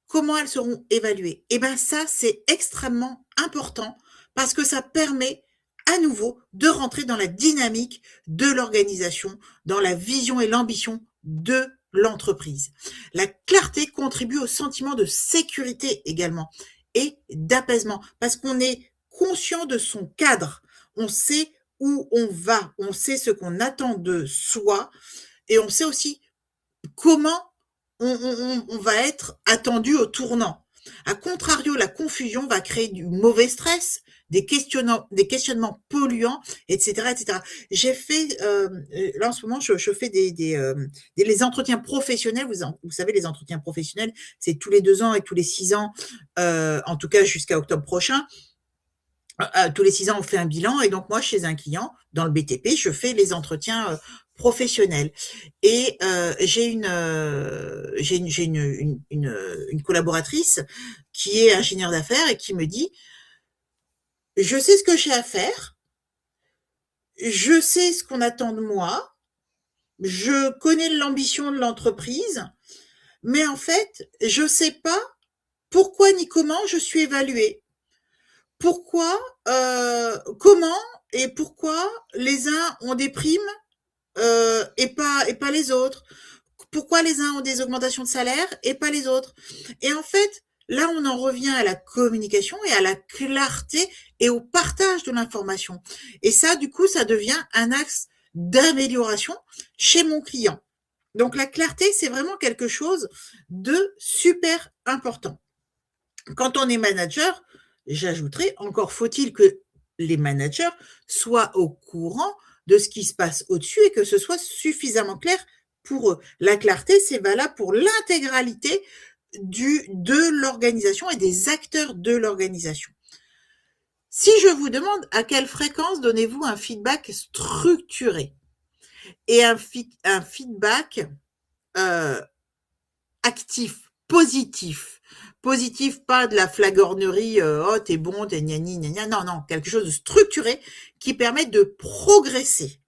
comment elles seront évaluées. Et bien ça, c'est extrêmement important parce que ça permet à nouveau de rentrer dans la dynamique de l'organisation, dans la vision et l'ambition de l'entreprise. La clarté contribue au sentiment de sécurité également et d'apaisement parce qu'on est conscient de son cadre. On sait où on va, on sait ce qu'on attend de soi et on sait aussi comment on va être attendu au tournant. A contrario, la confusion va créer du mauvais stress, des questionnements polluants, etc., etc. J'ai fait là en ce moment, je fais les entretiens professionnels. Vous savez, les entretiens professionnels, c'est tous les 2 ans et tous les 6 ans, en tout cas jusqu'à octobre prochain. Tous les 6 ans, on fait un bilan. Et donc, moi, chez un client, dans le BTP, je fais les entretiens professionnels. Et j'ai une collaboratrice qui est ingénieure d'affaires et qui me dit, je sais ce que j'ai à faire, je sais ce qu'on attend de moi, je connais l'ambition de l'entreprise, mais en fait, je sais pas pourquoi ni comment je suis évaluée. Pourquoi, comment et pourquoi les uns ont des primes et pas les autres? Pourquoi les uns ont des augmentations de salaire et pas les autres? Et en fait, là, on en revient à la communication et à la clarté et au partage de l'information. Et ça, du coup, ça devient un axe d'amélioration chez mon client. Donc, la clarté, c'est vraiment quelque chose de super important. Quand on est manager, j'ajouterais, encore faut-il que les managers soient au courant de ce qui se passe au-dessus et que ce soit suffisamment clair pour eux. La clarté, c'est valable pour l'intégralité de l'organisation et des acteurs de l'organisation. Si je vous demande à quelle fréquence donnez-vous un feedback structuré et un feedback actif, positif. Positif, pas de la flagornerie, oh t'es bon, t'es gnani, gna, non, non, quelque chose de structuré qui permet de progresser.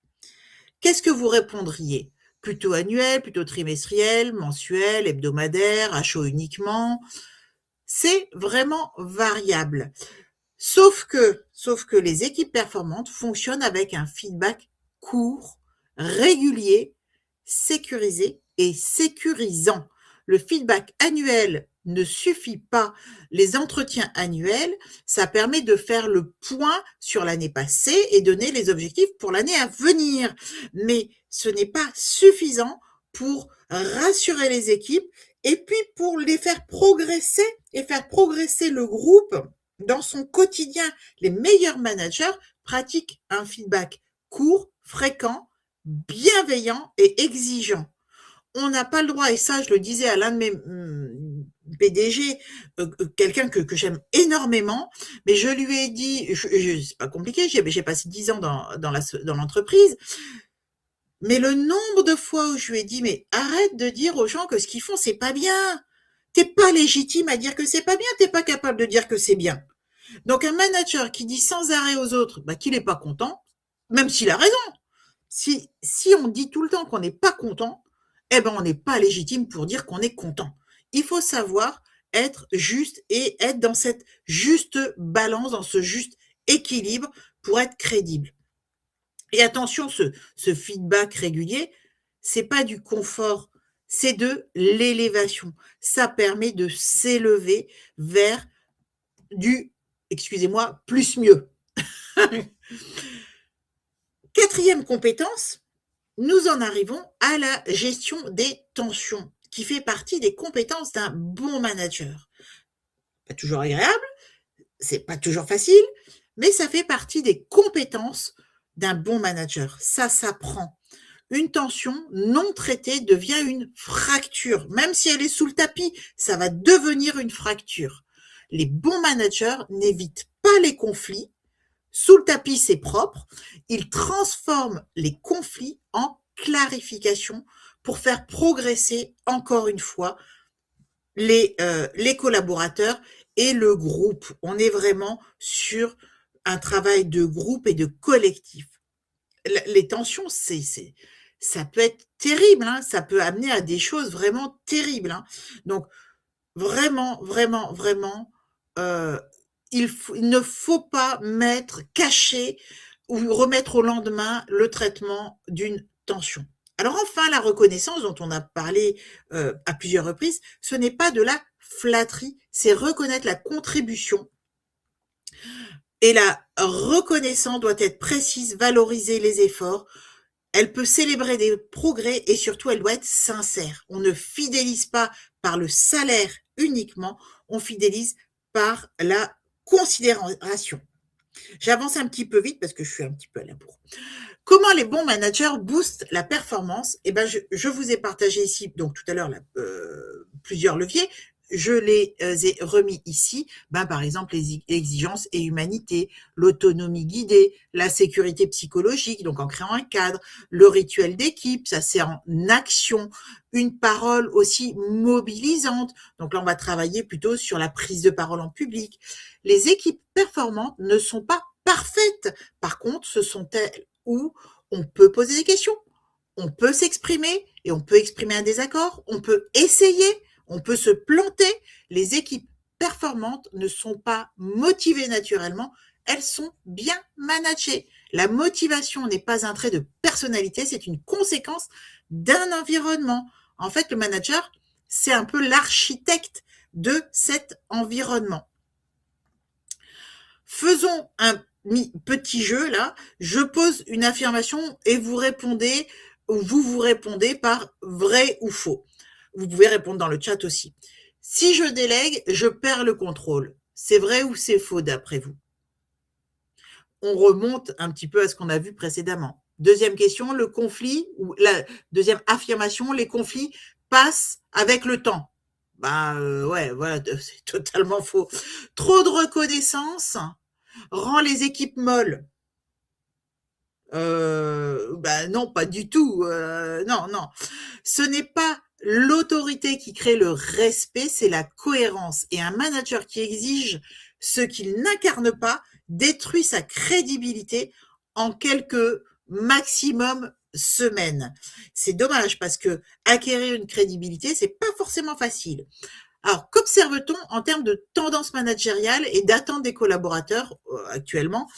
Qu'est-ce que vous répondriez? Plutôt annuel, plutôt trimestriel, mensuel, hebdomadaire, à chaud uniquement? C'est vraiment variable. Sauf que les équipes performantes fonctionnent avec un feedback court, régulier, sécurisé et sécurisant. Le feedback annuel ne suffit pas. Les entretiens annuels, ça permet de faire le point sur l'année passée et donner les objectifs pour l'année à venir. Mais ce n'est pas suffisant pour rassurer les équipes et puis pour les faire progresser et faire progresser le groupe dans son quotidien. Les meilleurs managers pratiquent un feedback court, fréquent, bienveillant et exigeant. On n'a pas le droit, et ça je le disais à l'un de mes PDG, quelqu'un que j'aime énormément, mais je lui ai dit, c'est pas compliqué, j'ai passé 10 ans dans l'entreprise, mais le nombre de fois où je lui ai dit, mais arrête de dire aux gens que ce qu'ils font, c'est pas bien. T'es pas légitime à dire que c'est pas bien, t'es pas capable de dire que c'est bien. Donc un manager qui dit sans arrêt aux autres qu'il n'est pas content, même s'il a raison, si on dit tout le temps qu'on n'est pas content, eh ben on n'est pas légitime pour dire qu'on est content. Il faut savoir être juste et être dans cette juste balance, dans ce juste équilibre pour être crédible. Et attention, ce feedback régulier, c'est pas du confort, c'est de l'élévation. Ça permet de s'élever vers du, excusez-moi, plus mieux. Quatrième compétence, nous en arrivons à la gestion des tensions, qui fait partie des compétences d'un bon manager. Pas toujours agréable, c'est pas toujours facile, mais ça fait partie des compétences d'un bon manager. Ça s'apprend. Une tension non traitée devient une fracture. Même si elle est sous le tapis, ça va devenir une fracture. Les bons managers n'évitent pas les conflits. Sous le tapis, c'est propre. Ils transforment les conflits en clarification pour faire progresser, encore une fois, les collaborateurs et le groupe. On est vraiment sur un travail de groupe et de collectif. les tensions, ça peut être terrible, hein, ça peut amener à des choses vraiment terribles, hein. Donc vraiment, vraiment, vraiment, heu, il ne faut pas cacher ou remettre au lendemain le traitement d'une tension. Alors enfin, la reconnaissance dont on a parlé, à plusieurs reprises, ce n'est pas de la flatterie, c'est reconnaître la contribution et la reconnaissance doit être précise, valoriser les efforts. Elle peut célébrer des progrès et surtout, elle doit être sincère. On ne fidélise pas par le salaire uniquement, on fidélise par la considération. J'avance un petit peu vite parce que je suis un petit peu à la bourre. Comment les bons managers boostent la performance? Eh ben, je vous ai partagé ici, donc tout à l'heure, plusieurs leviers. Je les ai remis ici. Ben, par exemple, les exigences et humanité, l'autonomie guidée, la sécurité psychologique, donc en créant un cadre, le rituel d'équipe, ça c'est en action, une parole aussi mobilisante. Donc là, on va travailler plutôt sur la prise de parole en public. Les équipes performantes ne sont pas parfaites. Par contre, ce sont elles où on peut poser des questions, on peut s'exprimer et on peut exprimer un désaccord, on peut essayer, on peut se planter. Les équipes performantes ne sont pas motivées naturellement, elles sont bien managées. La motivation n'est pas un trait de personnalité, c'est une conséquence d'un environnement. En fait, le manager, c'est un peu l'architecte de cet environnement. Faisons un petit jeu là. Je pose une affirmation et vous vous répondez par vrai ou faux. Vous pouvez répondre dans le chat aussi. Si je délègue, je perds le contrôle. C'est vrai ou c'est faux d'après vous? On remonte un petit peu à ce qu'on a vu précédemment. Deuxième question, le conflit, ou la deuxième affirmation, les conflits passent avec le temps. Ouais, voilà, c'est totalement faux. Trop de reconnaissance rend les équipes molles. Non, pas du tout. Non, non. Ce n'est pas l'autorité qui crée le respect, c'est la cohérence. Et un manager qui exige ce qu'il n'incarne pas détruit sa crédibilité en quelques maximum semaines. C'est dommage parce que acquérir une crédibilité, c'est pas forcément facile. Alors, qu'observe-t-on en termes de tendance managériale et d'attente des collaborateurs actuellement?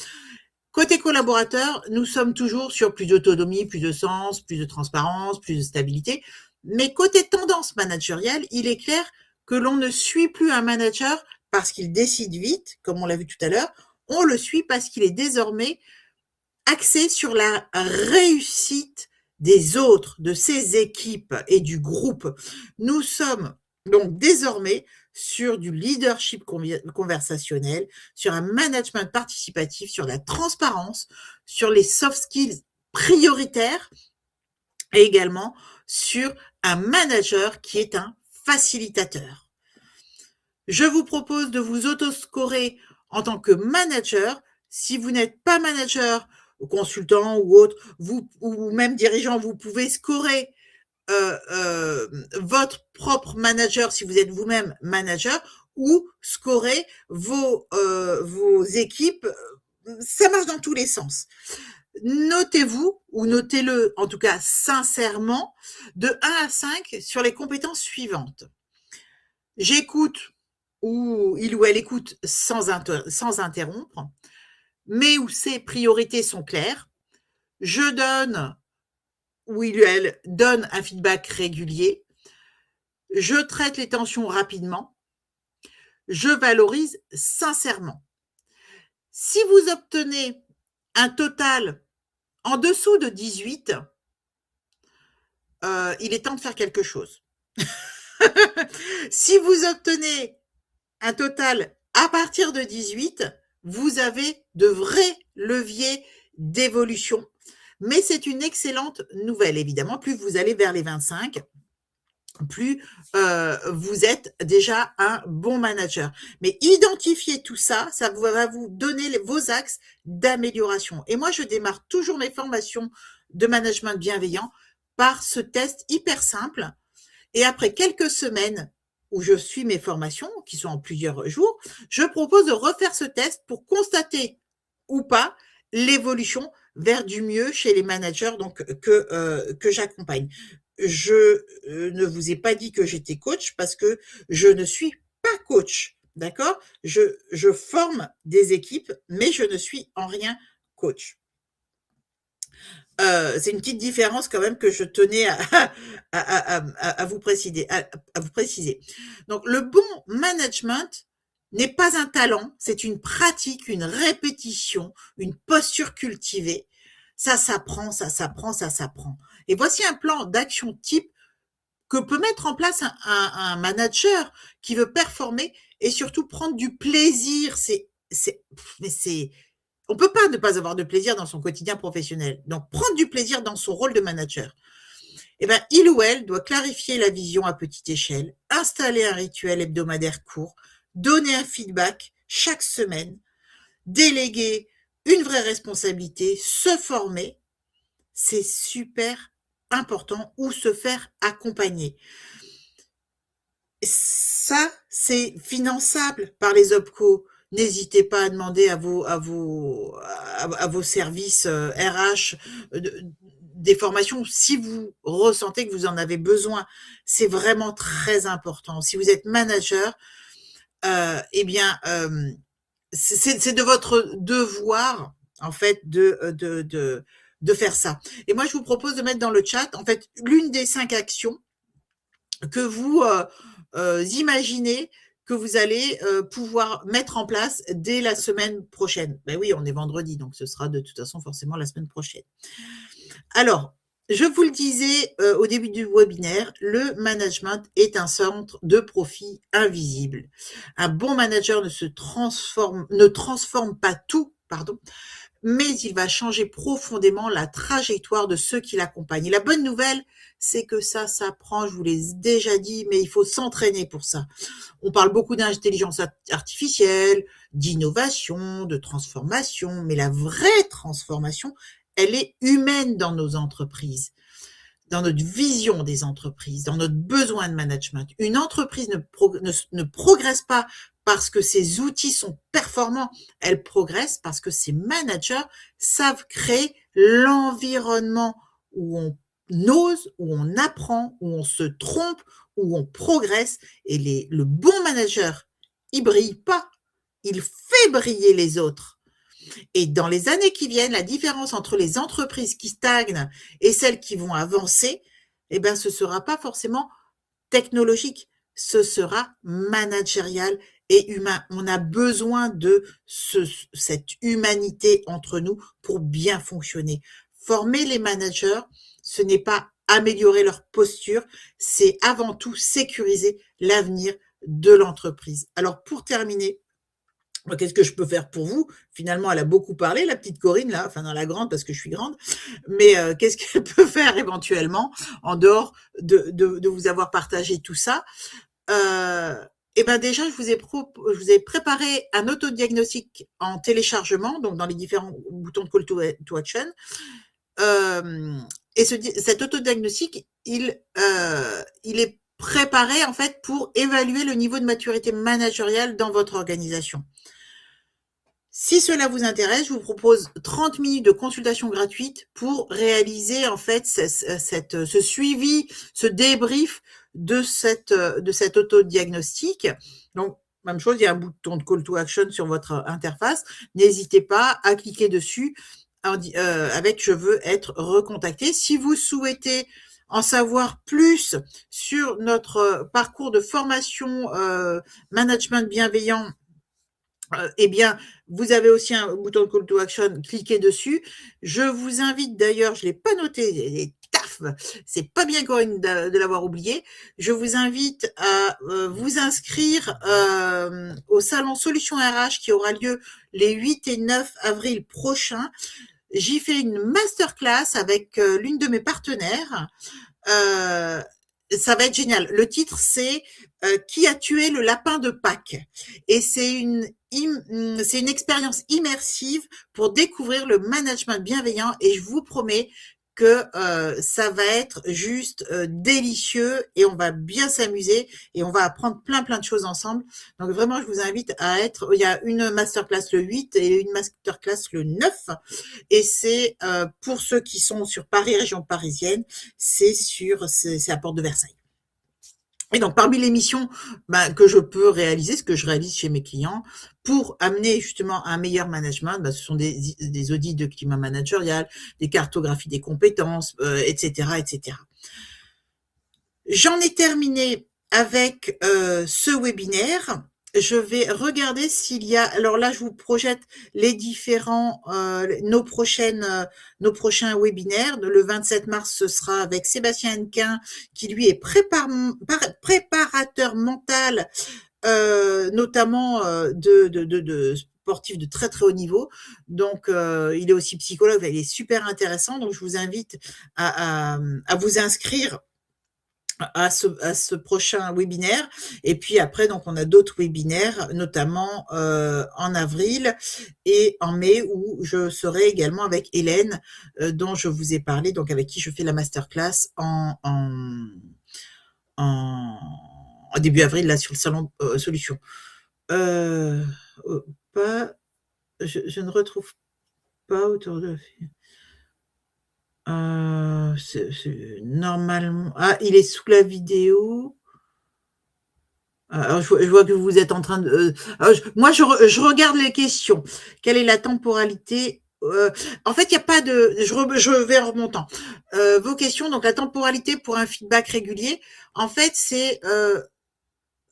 Côté collaborateur, nous sommes toujours sur plus d'autonomie, plus de sens, plus de transparence, plus de stabilité. Mais côté tendance managériale, il est clair que l'on ne suit plus un manager parce qu'il décide vite, comme on l'a vu tout à l'heure. On le suit parce qu'il est désormais axé sur la réussite des autres, de ses équipes et du groupe. Nous sommes donc désormais sur du leadership conversationnel, sur un management participatif, sur la transparence, sur les soft skills prioritaires et également sur un manager qui est un facilitateur. Je vous propose de vous auto-scorer en tant que manager. Si vous n'êtes pas manager, consultant ou autre, ou même dirigeant, vous pouvez scorer votre propre manager si vous êtes vous-même manager ou scorer vos équipes. Ça marche dans tous les sens. Notez-vous, ou notez-le en tout cas sincèrement, de 1 à 5 sur les compétences suivantes. J'écoute, ou il ou elle écoute sans interrompre, mais où ses priorités sont claires. Je donne, ou il ou elle donne un feedback régulier. Je traite les tensions rapidement. Je valorise sincèrement. Si vous obtenez un total en dessous de 18, il est temps de faire quelque chose. Si vous obtenez un total à partir de 18, vous avez de vrais leviers d'évolution. Mais c'est une excellente nouvelle, évidemment. Plus vous allez vers les 25, plus vous êtes déjà un bon manager. Mais identifiez tout ça, ça va vous donner vos axes d'amélioration. Et moi, je démarre toujours mes formations de management bienveillant par ce test hyper simple. Et après quelques semaines où je suis mes formations, qui sont en plusieurs jours, je propose de refaire ce test pour constater ou pas l'évolution vers du mieux chez les managers donc que j'accompagne. Je ne vous ai pas dit que j'étais coach parce que je ne suis pas coach, d'accord? Je forme des équipes, mais je ne suis en rien coach. C'est une petite différence quand même que je tenais à vous préciser, à vous préciser. Donc, le bon management n'est pas un talent, c'est une pratique, une répétition, une posture cultivée. Ça s'apprend, ça s'apprend, ça s'apprend. Et voici un plan d'action type que peut mettre en place un manager qui veut performer et surtout prendre du plaisir. Mais c'est, on peut pas ne pas avoir de plaisir dans son quotidien professionnel. Donc, prendre du plaisir dans son rôle de manager. Eh ben, il ou elle doit clarifier la vision à petite échelle, installer un rituel hebdomadaire court, donner un feedback chaque semaine, déléguer une vraie responsabilité, se former. C'est super important ou se faire accompagner. Ça, c'est finançable par les OPCO. N'hésitez pas à demander à vos services RH des formations si vous ressentez que vous en avez besoin. C'est vraiment très important. Si vous êtes manager, eh bien, c'est de votre devoir en fait de faire ça. Et moi, je vous propose de mettre dans le chat en fait l'une des 5 actions que vous imaginez que vous allez pouvoir mettre en place dès la semaine prochaine. Ben oui, on est vendredi, donc ce sera de toute façon forcément la semaine prochaine. Alors, je vous le disais au début du webinaire, le management est un centre de profit invisible. Un bon manager ne transforme pas tout, pardon, mais il va changer profondément la trajectoire de ceux qui l'accompagnent. Et la bonne nouvelle, c'est que ça s'apprend, je vous l'ai déjà dit, mais il faut s'entraîner pour ça. On parle beaucoup d'intelligence artificielle, d'innovation, de transformation, mais la vraie transformation, elle est humaine dans nos entreprises, dans notre vision des entreprises, dans notre besoin de management. Une entreprise ne progresse pas parce que ses outils sont performants, elle progresse parce que ses managers savent créer l'environnement où on ose, où on apprend, où on se trompe, où on progresse. Et le bon manager, il brille pas, il fait briller les autres. Et dans les années qui viennent, la différence entre les entreprises qui stagnent et celles qui vont avancer, eh ben, ce sera pas forcément technologique, ce sera managérial et humain. On a besoin de cette humanité entre nous pour bien fonctionner. Former les managers, ce n'est pas améliorer leur posture, c'est avant tout sécuriser l'avenir de l'entreprise. Alors, pour terminer, qu'est-ce que je peux faire pour vous? Finalement, elle a beaucoup parlé, la petite Corinne, là, enfin, dans la grande, parce que je suis grande. Mais qu'est-ce qu'elle peut faire éventuellement, en dehors de vous avoir partagé tout ça? Eh ben déjà, je vous ai préparé un autodiagnostic en téléchargement, donc dans les différents boutons de call to action. Et cet autodiagnostic, il est préparé en fait pour évaluer le niveau de maturité managériale dans votre organisation. Si cela vous intéresse, je vous propose 30 minutes de consultation gratuite pour réaliser en fait ce suivi, ce débrief de cet autodiagnostic. Donc, même chose, il y a un bouton de call to action sur votre interface. N'hésitez pas à cliquer dessus avec « Je veux être recontacté ». Si vous souhaitez en savoir plus sur notre parcours de formation management bienveillant, eh bien, vous avez aussi un bouton de call to action, cliquez dessus. Je vous invite d'ailleurs, je ne l'ai pas noté, taf, c'est pas bien Corinne de l'avoir oublié. Je vous invite à vous inscrire au salon Solutions RH qui aura lieu les 8 et 9 avril prochains. J'y fais une masterclass avec l'une de mes partenaires. Ça va être génial. Le titre, c'est Qui a tué le lapin de Pâques? Et c'est une expérience immersive pour découvrir le management bienveillant. Et je vous promets que ça va être juste délicieux et on va bien s'amuser et on va apprendre plein de choses ensemble. Donc vraiment, je vous invite à être. Il y a une masterclass le 8 et une masterclass le 9 et c'est pour ceux qui sont sur Paris, région parisienne, c'est à Porte de Versailles. Et donc, parmi les missions que je peux réaliser, ce que je réalise chez mes clients, pour amener justement un meilleur management, ce sont des audits de climat managérial, des cartographies des compétences, etc., etc. J'en ai terminé avec ce webinaire. Je vais regarder s'il y a. Alors là, je vous projette les différents, nos prochains webinaires. Le 27 mars, ce sera avec Sébastien Hennequin, qui lui est préparateur mental, notamment de sportifs de très très haut niveau. Donc, il est aussi psychologue. Il est super intéressant. Donc, je vous invite à vous inscrire à ce prochain webinaire. Et puis après, donc on a d'autres webinaires, notamment en avril et en mai, où je serai également avec Hélène, dont je vous ai parlé, donc avec qui je fais la masterclass en début avril, là, sur le salon Solutions. Pas, je ne retrouve pas autour de... normalement... Ah, il est sous la vidéo. Alors, je vois que vous êtes en train de... moi, je regarde les questions. Quelle est la temporalité? En fait, il n'y a pas de... Je vais en remontant. Vos questions, donc la temporalité pour un feedback régulier, en fait, c'est...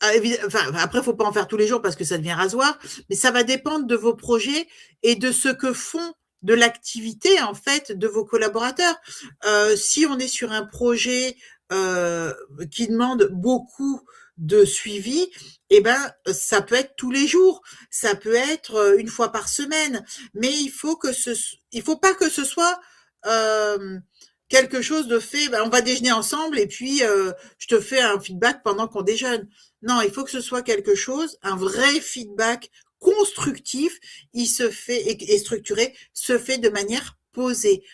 après, il ne faut pas en faire tous les jours parce que ça devient rasoir, mais ça va dépendre de vos projets et de ce que font de l'activité, en fait, de vos collaborateurs. Si on est sur un projet qui demande beaucoup de suivi, eh ben, ça peut être tous les jours, ça peut être une fois par semaine, mais il faut pas que ce soit quelque chose de fait. On va déjeuner ensemble et puis je te fais un feedback pendant qu'on déjeune. Non, il faut que ce soit quelque chose, un vrai feedback constructif, il se fait et structuré, se fait de manière posée.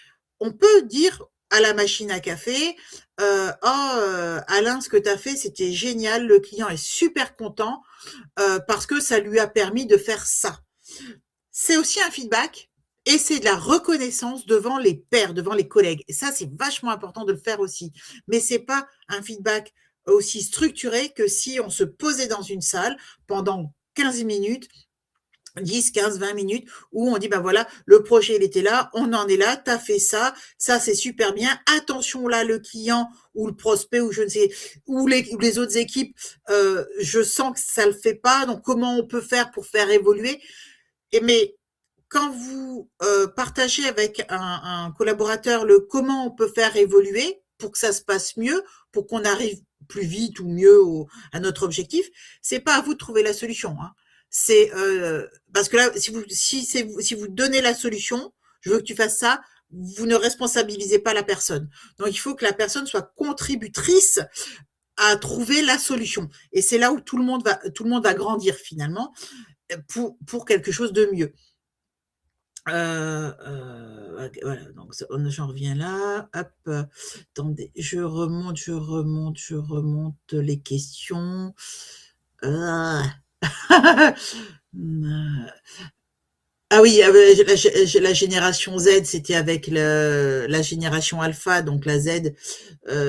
On peut dire à la machine à café, Alain, ce que tu as fait, c'était génial, le client est super content parce que ça lui a permis de faire ça. C'est aussi un feedback et c'est de la reconnaissance devant les pairs, devant les collègues. Et ça, c'est vachement important de le faire aussi. Mais c'est pas un feedback aussi structuré que si on se posait dans une salle pendant 15 minutes 10, 15, 20 minutes où on dit, voilà, le projet, il était là, on en est là, tu as fait ça, ça c'est super bien, attention là, le client ou le prospect ou je ne sais, ou les autres équipes, je sens que ça le fait pas, donc comment on peut faire pour faire évoluer? Mais quand vous partagez avec un collaborateur le comment on peut faire évoluer pour que ça se passe mieux, pour qu'on arrive plus vite ou mieux à notre objectif, c'est pas à vous de trouver la solution, hein. C'est parce que là, si vous donnez la solution, je veux que tu fasses ça, vous ne responsabilisez pas la personne. Donc il faut que la personne soit contributrice à trouver la solution. Et c'est là où tout le monde va grandir finalement pour quelque chose de mieux. Voilà, donc j'en reviens là. Hop, attendez, je remonte les questions. Ah, ah oui, la génération Z, c'était avec la génération alpha, donc la Z.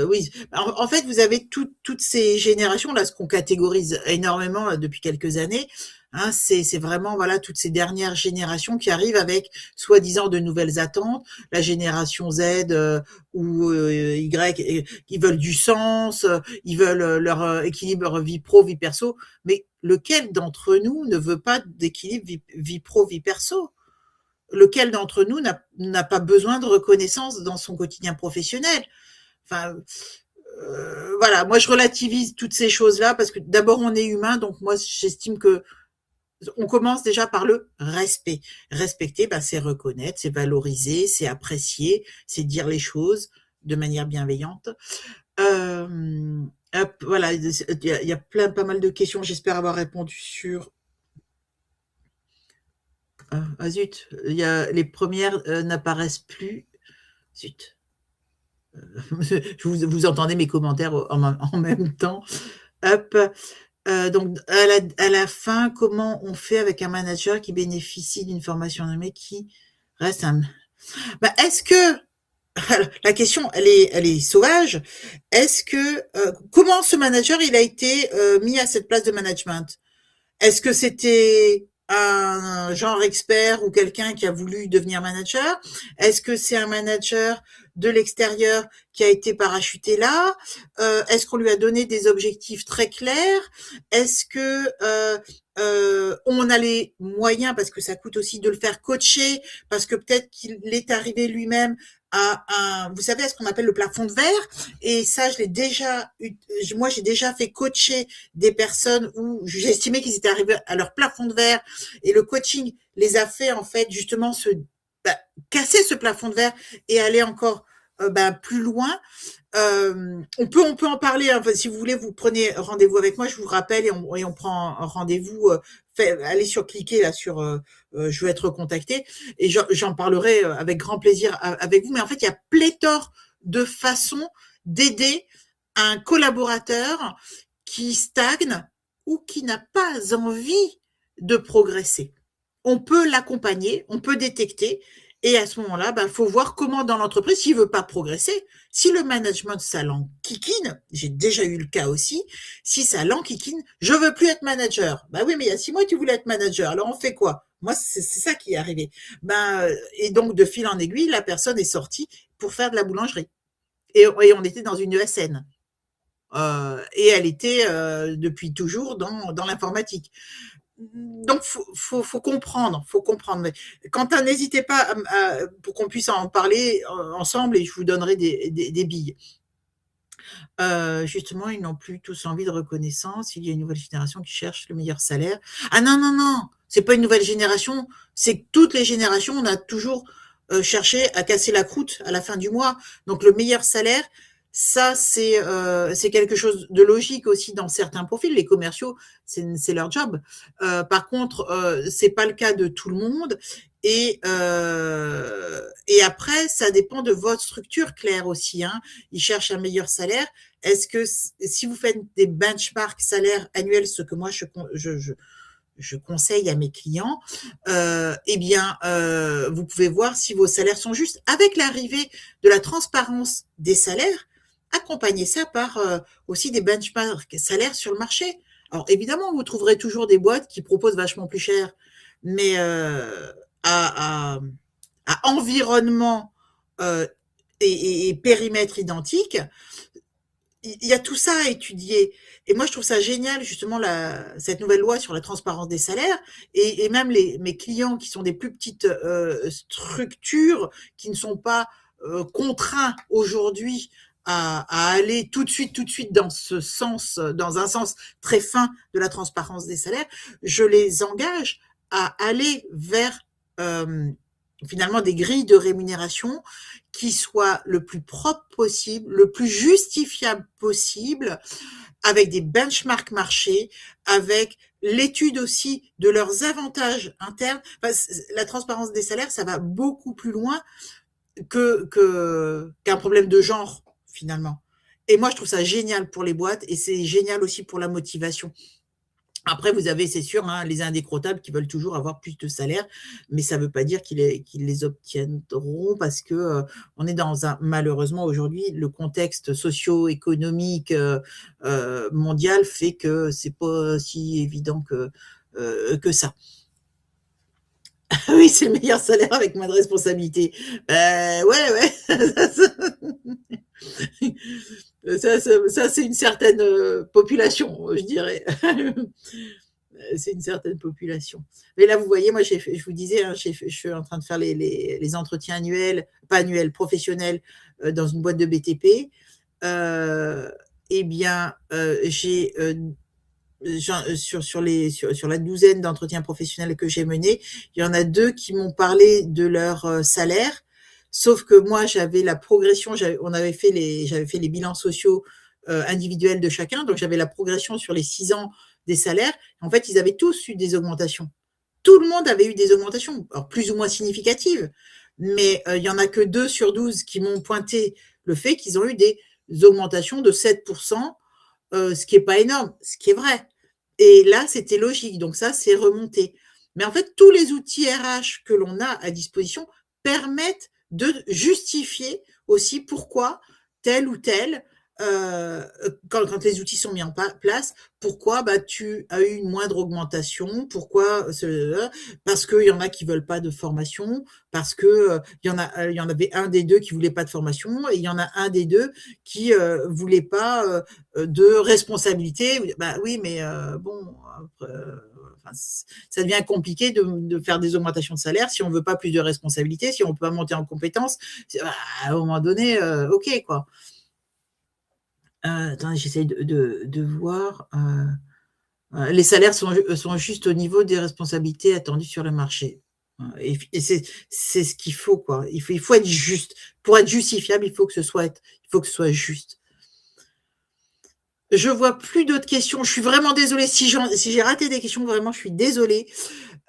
Oui, en fait, vous avez toutes ces générations là, ce qu'on catégorise énormément là, depuis quelques années. Hein, c'est vraiment voilà toutes ces dernières générations qui arrivent avec soi-disant de nouvelles attentes. La génération Z ou Y, qui veulent du sens, ils veulent leur équilibre vie pro, vie perso. Mais lequel d'entre nous ne veut pas d'équilibre vie pro, vie perso? Lequel d'entre nous n'a pas besoin de reconnaissance dans son quotidien professionnel? Enfin, voilà, moi je relativise toutes ces choses-là parce que d'abord on est humain, donc moi j'estime que on commence déjà par le respect. Respecter, c'est reconnaître, c'est valoriser, c'est apprécier, c'est dire les choses de manière bienveillante. Hop, voilà, il y a pas mal de questions. J'espère avoir répondu sur... zut, les premières n'apparaissent plus. Zut. Vous entendez mes commentaires en même temps. Hop. Donc, à la fin, comment on fait avec un manager qui bénéficie d'une formation nommée qui reste un... Bah, est-ce que la question, elle est sauvage. Est-ce que comment ce manager il a été mis à cette place de management? Est-ce que c'était un genre expert ou quelqu'un qui a voulu devenir manager? Est-ce que c'est un manager de l'extérieur qui a été parachuté là? Est-ce qu'on lui a donné des objectifs très clairs? Est-ce que on a les moyens, parce que ça coûte aussi de le faire coacher, parce que peut-être qu'il est arrivé lui-même à vous savez, à ce qu'on appelle le plafond de verre. Et ça, je l'ai déjà moi, j'ai déjà fait coacher des personnes où j'estimais qu'ils étaient arrivés à leur plafond de verre et le coaching les a fait en fait justement casser ce plafond de verre et aller encore plus loin. On peut en parler. Hein. Enfin, si vous voulez, vous prenez rendez-vous avec moi. Je vous rappelle et on prend un rendez-vous. Allez sur cliquer là sur je veux être contacté et j'en parlerai avec grand plaisir avec vous. Mais en fait, il y a pléthore de façons d'aider un collaborateur qui stagne ou qui n'a pas envie de progresser. On peut l'accompagner, on peut détecter, et à ce moment-là, faut voir comment dans l'entreprise, s'il veut pas progresser, si le management ça l'enquiquine, j'ai déjà eu le cas aussi, si ça l'enquiquine, je veux plus être manager. Bah oui, mais il y a 6 mois tu voulais être manager, alors on fait quoi? Moi, c'est ça qui est arrivé. Et donc de fil en aiguille, la personne est sortie pour faire de la boulangerie. Et on était dans une ESN. Et elle était depuis toujours dans l'informatique. Donc faut comprendre, faut comprendre. Mais Quentin, n'hésitez pas pour qu'on puisse en parler ensemble et je vous donnerai des billes. Justement, ils n'ont plus tous envie de reconnaissance. Il y a une nouvelle génération qui cherche le meilleur salaire. Ah non, non, non, c'est pas une nouvelle génération, c'est que toutes les générations, on a toujours cherché à casser la croûte à la fin du mois. Donc le meilleur salaire, ça c'est quelque chose de logique aussi dans certains profils. Les commerciaux, c'est leur job. Par contre, c'est pas le cas de tout le monde. Et après, ça dépend de votre structure, Claire aussi. Hein. Ils cherchent un meilleur salaire. Est-ce que si vous faites des benchmarks salaires annuels, ce que moi je conseille à mes clients, vous pouvez voir si vos salaires sont justes. Avec l'arrivée de la transparence des salaires, accompagnez ça par aussi des benchmarks salaires sur le marché. Alors évidemment, vous trouverez toujours des boîtes qui proposent vachement plus cher, mais à, à, à environnement euh, et périmètre identique, il y a tout ça à étudier. Et moi, je trouve ça génial, justement, cette nouvelle loi sur la transparence des salaires. Et même mes clients qui sont des plus petites structures, qui ne sont pas contraints aujourd'hui à aller tout de suite dans ce sens, dans un sens très fin de la transparence des salaires, je les engage à aller vers finalement des grilles de rémunération qui soient le plus propre possible, le plus justifiable possible, avec des benchmarks marchés, avec l'étude aussi de leurs avantages internes. Enfin, la transparence des salaires, ça va beaucoup plus loin qu'un problème de genre, finalement. Et moi, je trouve ça génial pour les boîtes et c'est génial aussi pour la motivation. Après, vous avez, c'est sûr, hein, les indécrottables qui veulent toujours avoir plus de salaire, mais ça ne veut pas dire qu'ils les obtiendront parce que on est dans malheureusement aujourd'hui, le contexte socio-économique mondial fait que c'est pas si évident que ça. Oui, c'est le meilleur salaire avec moins de responsabilité. Ouais. Ça, c'est une certaine population, je dirais. C'est une certaine population. Mais là, vous voyez, moi, je vous disais, hein, je suis en train de faire les entretiens annuels, pas annuels, professionnels, dans une boîte de BTP. J'ai sur la douzaine d'entretiens professionnels que j'ai menés, il y en a 2 qui m'ont parlé de leur salaire. Sauf que moi, j'avais la progression, j'avais fait les bilans sociaux individuels de chacun, donc j'avais la progression sur les 6 ans des salaires. En fait, ils avaient tous eu des augmentations. Tout le monde avait eu des augmentations, alors plus ou moins significatives, mais il y en a que 2 sur 12 qui m'ont pointé le fait qu'ils ont eu des augmentations de 7%, ce qui est pas énorme, ce qui est vrai. Et là, c'était logique. Donc ça, c'est remonté. Mais en fait, tous les outils RH que l'on a à disposition permettent de justifier aussi pourquoi tel ou tel, quand les outils sont mis en place, pourquoi bah, tu as eu une moindre augmentation, pourquoi parce qu'il y en a qui veulent pas de formation, parce que il y en avait un des deux qui voulait pas de formation, et il y en a un des deux qui voulait pas de responsabilité. Bah oui, mais bon, enfin, ça devient compliqué de faire des augmentations de salaire si on veut pas plus de responsabilité, si on peut pas monter en compétences. Bah, à un moment donné, ok quoi. Attendez, j'essaye de voir. Les salaires sont juste au niveau des responsabilités attendues sur le marché. Et c'est ce qu'il faut quoi. Il faut être juste. Pour être justifiable, il faut que ce soit juste. Je vois plus d'autres questions. Je suis vraiment désolée si j'ai raté des questions. Vraiment, je suis désolée.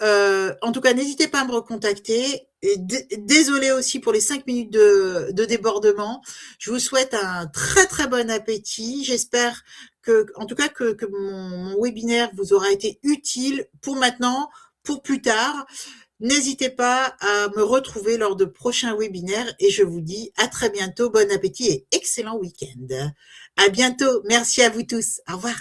En tout cas, n'hésitez pas à me recontacter. Et désolée aussi pour les 5 minutes de débordement. Je vous souhaite un très très bon appétit. J'espère en tout cas, que mon webinaire vous aura été utile pour maintenant, pour plus tard. N'hésitez pas à me retrouver lors de prochains webinaires et je vous dis à très bientôt. Bon appétit et excellent week-end. À bientôt. Merci à vous tous. Au revoir.